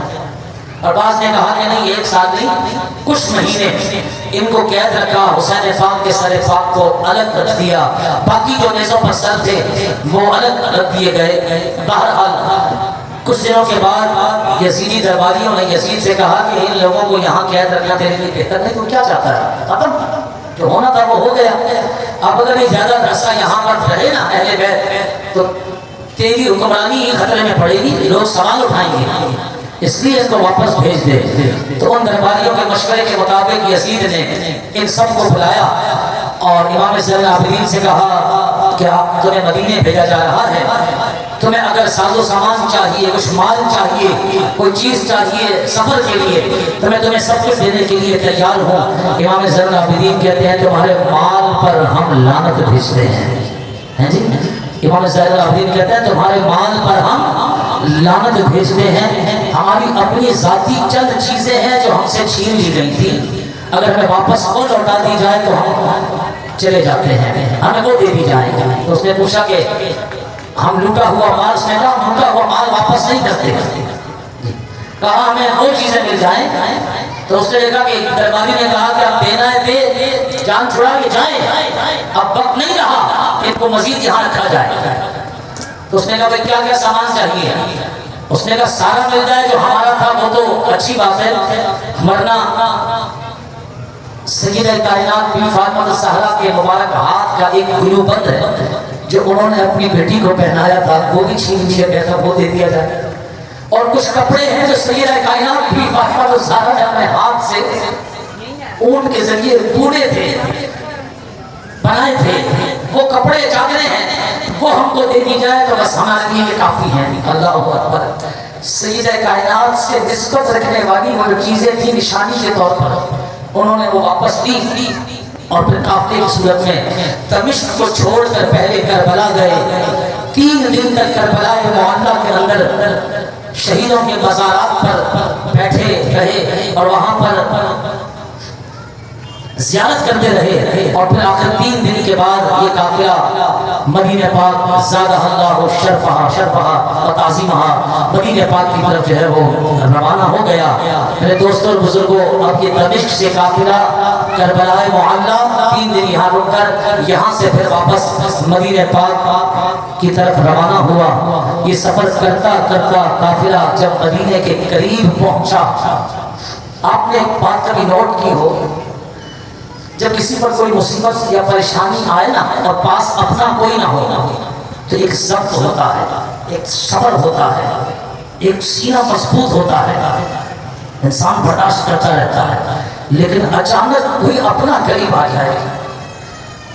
اور بعض نے کہا کہ نہیں 1 سال نہیں، کچھ مہینے ان کو قید رکھا۔ حسین پاک کے سر پاک کو الگ رکھ دیا، باقی جو نیزوں پر سر تھے وہ الگ رکھ دیے گئے۔ بہرحال کچھ دنوں کے بعد یزیدی درباریوں نے یزید سے کہا کہ ان لوگوں کو یہاں قید رکھنا تیرے لیے بہتر نہیں، تو کیا چاہتا ہے؟ ختم جو ہونا تھا وہ ہو گیا۔ اب اگر یہ زیادہ عرصہ یہاں پر رہے نا اہل بیت تو تیری حکمرانی ہی خطرے میں پڑے گی، لوگ سوال اٹھائیں گے، اس لیے اس کو واپس بھیج دے۔ تو ان درباریوں کے مشورے کے مطابق یزید نے ان سب کو بلایا اور امام زین العابدین سے کہا کہ تمہیں مدینے بھیجا جا رہا ہے، تمہیں اگر ساز و سامان چاہیے، کچھ مال چاہیے، کوئی چیز چاہیے سفر کے لیے، تو میں تمہیں سب کچھ دینے کے لیے تیار ہوں۔ امام زین العابدین کہتے ہیں تمہارے مال پر ہم لعنت بھیجتے ہیں جی۔ امام زین العابدین کہتے ہیں تمہارے مال پر ہم لعنت بھیجتے ہیں، ہماری اپنی ذاتی چند چیزیں ہیں جو ہم سے چھین لی گئی تھی، اگر ہمیں واپس وہ لوٹا دی جائے تو ہم چلے جاتے ہیں، ہمیں وہ دے دی جائے گا۔ تو اس نے پوچھا کہ ہم لوٹا ہوا مال، اس نے کہا ہم لوٹا ہوا مال واپس نہیں کرتے، کہا ہمیں وہ چیزیں مل جائیں۔ تو اس نے کہا کہ درباری نے کہا کہ اب دینا ہے دے، جان چھڑا کے جائیں، اب وقت نہیں رہا ان کو مزید یہاں رکھا جائے۔ تو اس نے کہا بھائی کیا کیا سامان چاہیے؟ اس نے کہا سارا مل جائے جو ہمارا تھا وہ تو اچھی بات ہے، ورنہ سیدہ کائنات بی فاطمہ الزہرا کے مبارک ہاتھ کا ایک گلو بند ہے جو انہوں نے اپنی بیٹی کو پہنایا تھا، وہ بھی چھین لیا گیا تھا، وہ دے دیا جائے۔ اور کچھ کپڑے ہیں جو سیدہ کائنات بی فاطمہ الزہرا نے اپنے ہاتھ سے اون کے ذریعے بونے تھے، بنائے تھے، وہ کپڑے چادریں ہیں، وہ ہم کو دے دی جائے تو بس ہمارے لیے کافی ہیں۔ اللہ اکبر۔ سیدہ کائنات سے نسبت رکھنے والی وہ جو چیزیں تھیں نشانی کے طور پر انہوں نے وہ واپس لی، اور پھر قافلے کی صورت میں دمشق کو چھوڑ کر پہلے کربلا گئے۔ 3 دن تک کربلا معلیٰ کے اندر شہیدوں کے مزارات پر بیٹھے رہے اور وہاں پر زیارت کرتے رہے، اور پھر آخر 3 دن کے بعد یہ قافلہ مدینہ پاک زادہ اللہ شرفہا و تعظیمہا مدینہ پاک کی طرف جو ہے وہ روانہ ہو گیا۔ میرے دوستوں اور بزرگوں، اب یہ دمشق سے قافلہ کربلا معلیٰ 3 دن یہاں رک کر یہاں سے پھر واپس مدینہ پاک کی طرف روانہ ہوا۔ یہ سفر کرتا کرتا قافلہ جب مدینہ کے قریب پہنچا، آپ نے ایک بات کبھی نوٹ کی ہو، جب کسی پر کوئی مصیبت یا پریشانی آئے نا اور پاس اپنا کوئی نہ ہو تو ایک ضبط ہوتا ہے، ایک صبر ہوتا ہے، ایک سینہ مضبوط ہوتا ہے، انسان برداشت کرتا رہتا ہے۔ لیکن اچانک کوئی اپنا قریب آ جائے،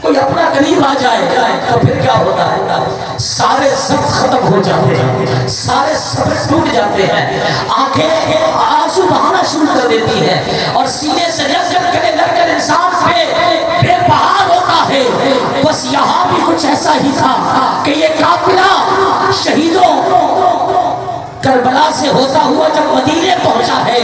کوئی اپنا قریب آ جائے تو پھر کیا ہوتا ہے؟ سارے ضبط ختم ہو جاتے ہیں، سارے صبر ٹوٹ جاتے ہیں، آنکھیں آنسو بہانا شروع کر دیتی ہیں، اور سینے سے لگ کر انسان پہ بے بہار ہوتا ہے۔ بس یہاں بھی کچھ ایسا ہی تھا کہ یہ قافلہ شہیدوں کربلا سے ہوتا ہوا جب مدینے پہنچا ہے،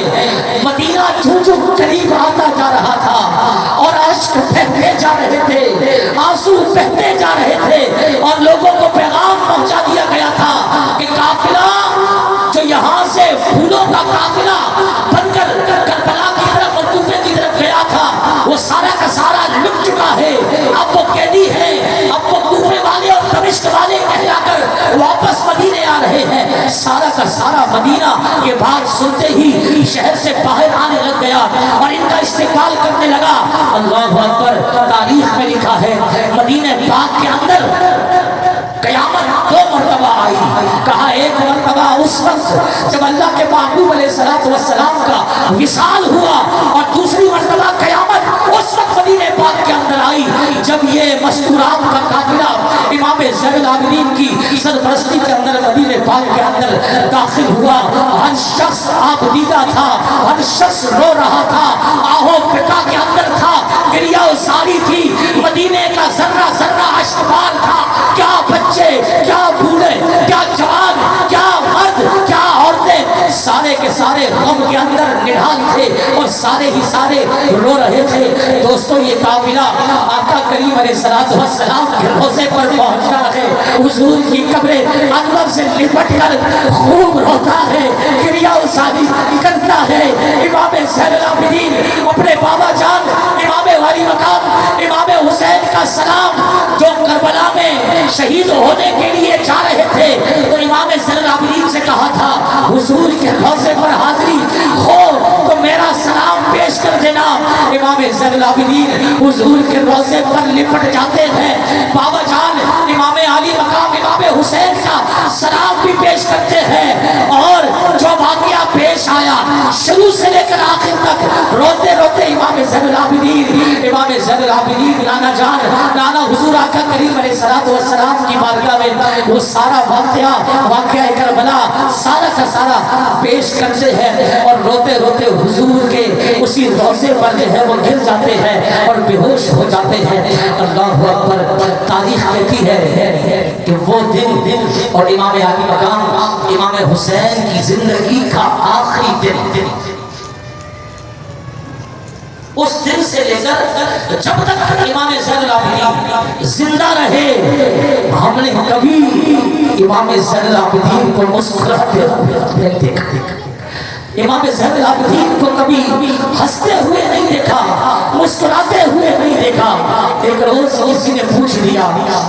مدینہ جو قریب آتا جا رہا تھا اور اشک بہتے جا رہے تھے، آنسو بہتے جا رہے تھے، اور لوگوں کو پیغام پہنچا دیا گیا تھا کہ قافلہ جو یہاں سے پھولوں کا قافلہ بن کر کربلا کی طرف اور کوفے کی طرف گیا تھا، وہ سارا کا سارا لٹ چکا ہے، اب وہ قیدی ہے، اب وہ کوفے والے اور دمشق والے کہلا کر واپس مدینے آ رہے ہیں۔ سارا کا سارا مدینہ یہ بات سنتے ہی شہر سے باہر آنے لگ گیا اور ان کا استقبال کرنے لگا۔ اللہ اکبر، تاریخ میں لکھا ہے مدینہ پاک کے اندر قیامت دو مرتبہ آئی۔ کہا ایک مرتبہ اس وقت جب اللہ کے محبوب علیہ السلام کا وصال ہوا، اور دوسری مرتبہ قیامت اس وقت مدینہ پاک کے اندر آئی جب یہ مستورات کا قافلہ امام زین العابدین کی سرپرستی کے اندر مدینہ پاک کے اندر داخل ہوا۔ ہر شخص آبدیدہ تھا، ہر شخص رو رہا تھا، آہو پٹا کے اندر تھا، گریہ و ساری تھی، مدینے کا ذرہ ذرہ اشکبار تھا، کیا بچے، کیا بوڑھے، کیا جوان، کیا مرد، کیا عورتیں، سارے کے سارے غم کے اندر نڈھال تھے اور سارے ہی سارے رو رہے تھے۔ دوستو یہ قافلہ آقا کریم علیہ السلام کے روضے پر پہنچا ہے، حضور کی قبر انور سے لپٹ کر خوب روتا ہے، گریہ و ساری کرتا ہے۔ امام زین العابدین اپنے بابا جان امام والی مقام امام حسین کا سلام جو کربلا میں شہید ہونے کے لیے جا رہے تھے، تو امام زین العابدین سے کہا تھا حضور کے روضے پر حاضری ہو تو میرا سلام پیش کر دینا۔ امام زین العابدین حضور کے روضے پر لپٹ جاتے ہیں، بابا جان امام علی مقام امام حسین کا سلام بھی پیش کرتے ہیں، اور جو واقعہ پیش آیا شروع سے لے کر آخر تک روتے روتے امام زین العابدین نانا جان نانا حضور آقا کریم علیہ السلام کی بارگاہ میں وہ سارا واقعہ کربلا سارا کا سارا پیش کرتے ہیں، اور روتے روتے حضور کے اسی روضے پر جو ہے وہ گر جاتے ہیں اور بے ہوش ہو جاتے ہیں۔ اللہ اکبر، تاریخ کہتی ہے کہ وہ دن اور امام علی مقام امام حسین کی زندگی کا آخری دن، اس دن سے لے کر جب تک امام زین العابدین زندہ رہے ہم نے کبھی امام زین العابدین کو مسکراتے نہیں دیکھا، امام زین العابدین کو کبھی ہنستے ہوئے نہیں دیکھا، مسکراتے ہوئے نہیں دیکھا۔ ایک روز کسی نے پوچھ لیا،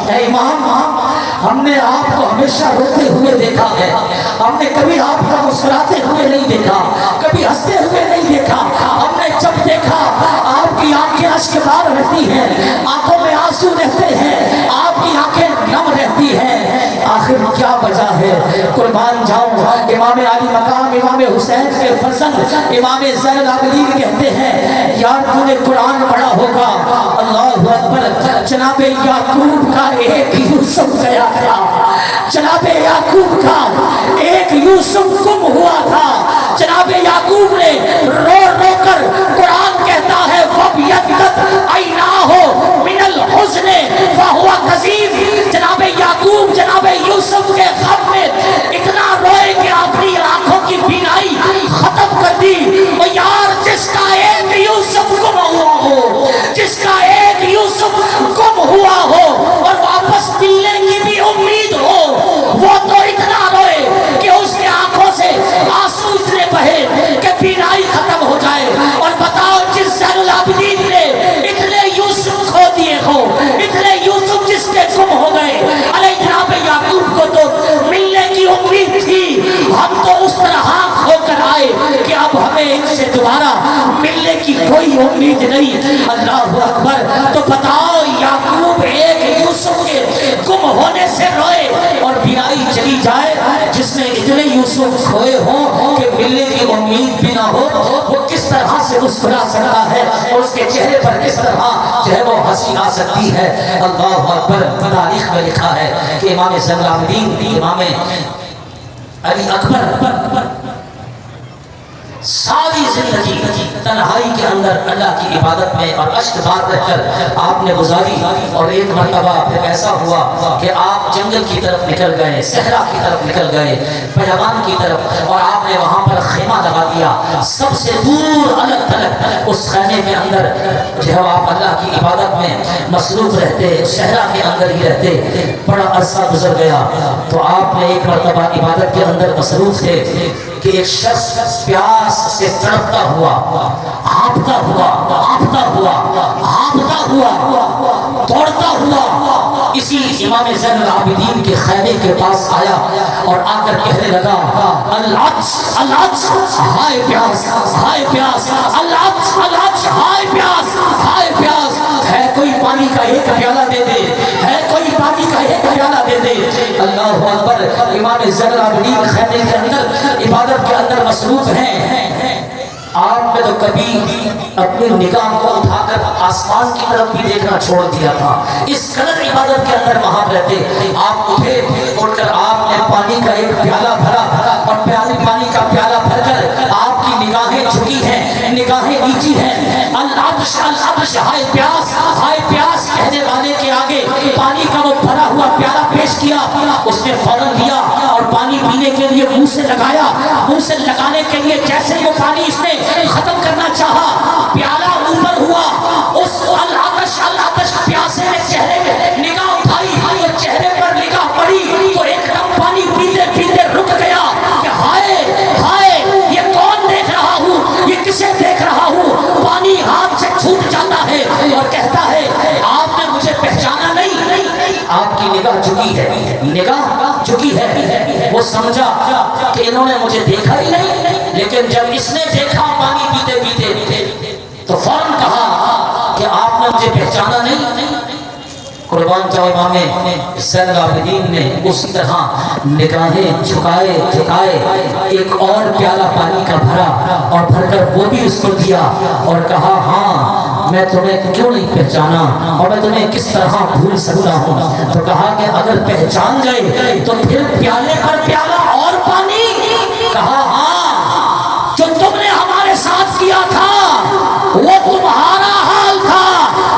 اے امام ہم نے آپ کو ہمیشہ روتے ہوئے دیکھا ہے، ہم نے کبھی آپ کو مسکراتے ہوئے نہیں دیکھا، کبھی ہنستے ہوئے نہیں دیکھا، ہم نے جب دیکھا آپ کی آنکھیں اشکبار رہتی ہیں، آنکھوں میں آنسو رہتے ہیں، آپ کی آنکھیں نم رہتی ہیں، آخر کیا وجہ ہے؟ قربان جاؤں امام علی مقام امام حسین کے فرزند امام زین العابدین کہتے ہیں یار تو نے قرآن پڑھا ہوگا، اللہ اکبر، جناب یعقوب کا ایک یوسف گیا تھا، جناب یعقوب کا ایک یوسف گم ہوا تھا، جناب یعقوب نے رو رو کر قرآن کہتا ہے فَبْيَضَّتْ عَيْنَاهُ مِنَ الْحُزْنِ فَهُوَ كَظِيمٌ، جناب یعقوب جناب یوسف کے غم میں اتنا روئے کہ اپنی آنکھوں کی بینائی ختم کر دی۔ وہ یار جس کا ایک یوسف گم ہوا ہو، جس کا ایک یوسف گم ہوا ہو اور واپس ملنے کی بھی امید ہو، وہ تو اتنا روئے کہ اس کے آنکھوں سے آنسو اتنے بہے کہ بینائی ختم ہو جائے۔ اور بتاؤ جس زین العابدین نے اتنے یوسف کھو دیے ہو، اتنے یوسف جس کے گم ہو گئے، علیہ جناب یعقوب کو تو ملنے کی امید تھی، ہم تو اس طرح کھو کر آئے کہ اب ہمیں ان سے دوبارہ ملنے کی کوئی امید نہیں۔ اللہ اکبر، تو بتاؤ یعقوب ایک یوسف کے گم گم ہونے سے روئے اور بینائی چلی جائے، جس نے اتنے یوسف کھوئے ہوں کہ ملنے کی امید بھی نہ ہو، وہ کس طرح سے مسکرا سکتا ہے اور اس کے چہرے پر کس طرح جو ہے وہ ہنسی آ سکتی ہے۔ اللہ اکبر۔ تاریخ میں لکھا ہے کہ امام زین العابدین، امام علی اکبر ساری زندگی تنہائی کے اندر اللہ کی عبادت میں اور اشک بار رہ کر آپ نے گزاری، اور ایک مرتبہ پھر ایسا ہوا کہ آپ جنگل کی طرف نکل گئے، صحرا کی طرف نکل گئے، بیابان کی طرف، اور آپ نے وہاں پر خیمہ لگا دیا۔ سب سے دور الگ تھلگ اس خیمے کے اندر جو ہے آپ اللہ کی عبادت میں مصروف رہتے، صحرا کے اندر ہی رہتے۔ بڑا عرصہ گزر گیا تو آپ نے ایک مرتبہ عبادت کے اندر مصروف تھے کہ ایک شخص پیاس سے تڑپتا ہوا، ہانپتا ہوا، ہانپتا ہوا، ہانپتا ہوا، دوڑتا ہوا اسی امام زین العابدین کے خیمے کے پاس آیا اور آ کر کہنے لگا، العطش العطش ہائے پیاس، ہائے پیاس، العطش العطش ہائے پیاس، ہائے پیاس، ہے کوئی پانی کا ایک پیالہ دے دے، ہے کوئی پانی کا ایک پیالہ دے دے۔ اللہ اکبر۔ امام زین العابدین خیمے کے اندر عبادت کے اندر مصروف ہیں۔ آپ نے تو کبھی اپنی نگاہ کو اٹھا کر آسمان کی طرف بھی دیکھنا چھوڑ دیا تھا، اس قدر عبادت کے اندر وہاں رہتے۔ آپ اٹھے، اٹھ کر آپ نے پانی کا ایک پیالہ بھرا اور پانی کا پیالہ بھر کر آپ کی نگاہیں جھکی ہیں، نگاہیں نیچی ہیں۔ العطش العطش ہائے پیاس، ہائے پیاس کہنے والے کے آگے پانی کا وہ بھرا ہوا پیالہ پیش کیا، اس نے فوراً لیا اور پانی پینے کے لیے منہ سے لگایا۔ منہ سے لگانے کے لیے جیسے وہ پانی اس نے ختم کرنا چاہا، پیالہ اوپر ہوا، اس العطش العطش پیاسے نے چہرے میں نگاہ اٹھائی اور چہرے پر نگاہ پڑی تو ایک دم پانی پیتے پیتے رک گیا کہ ہائے ہائے، یہ کون دیکھ رہا ہوں، یہ کسے دیکھ رہا ہوں۔ پانی ہاتھ سے چھوٹ جاتا ہے اور کہتا ہے، آپ نے مجھے پہچانا نہیں۔ آپ کی نگاہ جھکی ہے، نگاہ جھکی ہے۔ وہ سمجھا کہ انہوں نے مجھے دیکھا ہی نہیں، لیکن جب اس نے دیکھا پانی پیتے پیتے تو فوراً کہا کہ آپ نے مجھے پہچانا نہیں۔ قربان جاؤ امام زین العابدین نے اسی طرح نگاہیں جھکائے جھکائے ایک اور پیالہ پانی کا بھرا اور بھر کر وہ بھی اس کو دیا اور کہا، ہاں میں تمہیں کیوں نہیں پہچانا اور میں تمہیں کس طرح بھول سکتا ہوں۔ تو کہا کہ اگر پہچان گئے تو پھر پیالے پر پیالہ اور پانی۔ کہا، ہاں جو تم نے ہمارے ساتھ کیا تھا وہ تمہارا حال تھا۔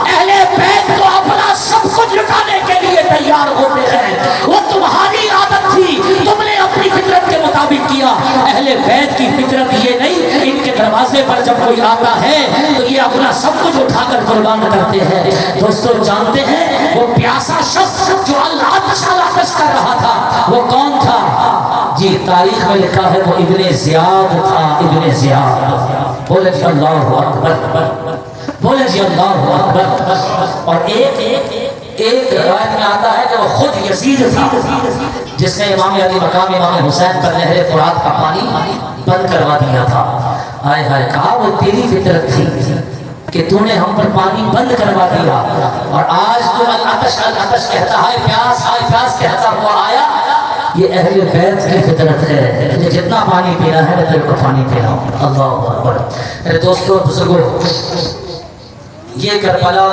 اہل بیت تو اپنا سب کچھ لٹانے کے لیے تیار ہوتے ہیں، وہ تمہاری عادت تھی، تم نے اپنی فطرت کے مطابق کیا۔ اہل بیت کی فطرت یہ نہیں، ان کے دروازے پر جب کوئی آتا ہے تو یہ اپنا سب کچھ اٹھا کر قربان کرتے ہیں۔ دوستو جانتے ہیں وہ پیاسا شخص جو العطش العطش کر رہا تھا وہ کون تھا؟ جی تاریخ میں لکھا ہے وہ ابن زیاد تھا، ابن زیاد۔ بولے جی اللہ اکبر، بولے جی اللہ اکبر۔ اور ایک روایت میں آتا ہے کہ وہ خود یزید تھا جس نے امام علی مقام امام حسین پر نہر فرات کا پانی بند کروا دیا تھا۔ ہائے ہائے، کہا وہ تیری فطرت تھی کہ تو نے ہم پر پانی بند کروا دیا، اور آج جو العطش کہتا ہے، پیاس کہتا ہوا آیا، یہ اہل بیت کی فطرت ہے، تجھے جتنا پانی پینا ہے میں تیرے کو پانی پلاؤں۔ اللہ اکبر۔ میرے دوستو بزرگوں، یہ کربلا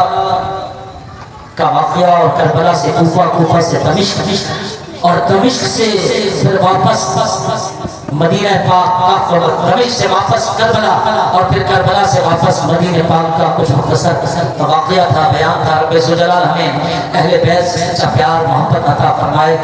کا واقعہ اور کربلا سے کوفہ، کوفہ سے دمشق اور دمشق سے پھر واپس مدینہ پاک، دمشق سے واپس کربلا اور پھر کربلا سے واپس مدینہ پاک کا کچھ مختصر واقعہ تھا، بیان تھا۔ رب ذوالجلال ہمیں اہل بیت سے سچا پیار محبت عطا فرمائے۔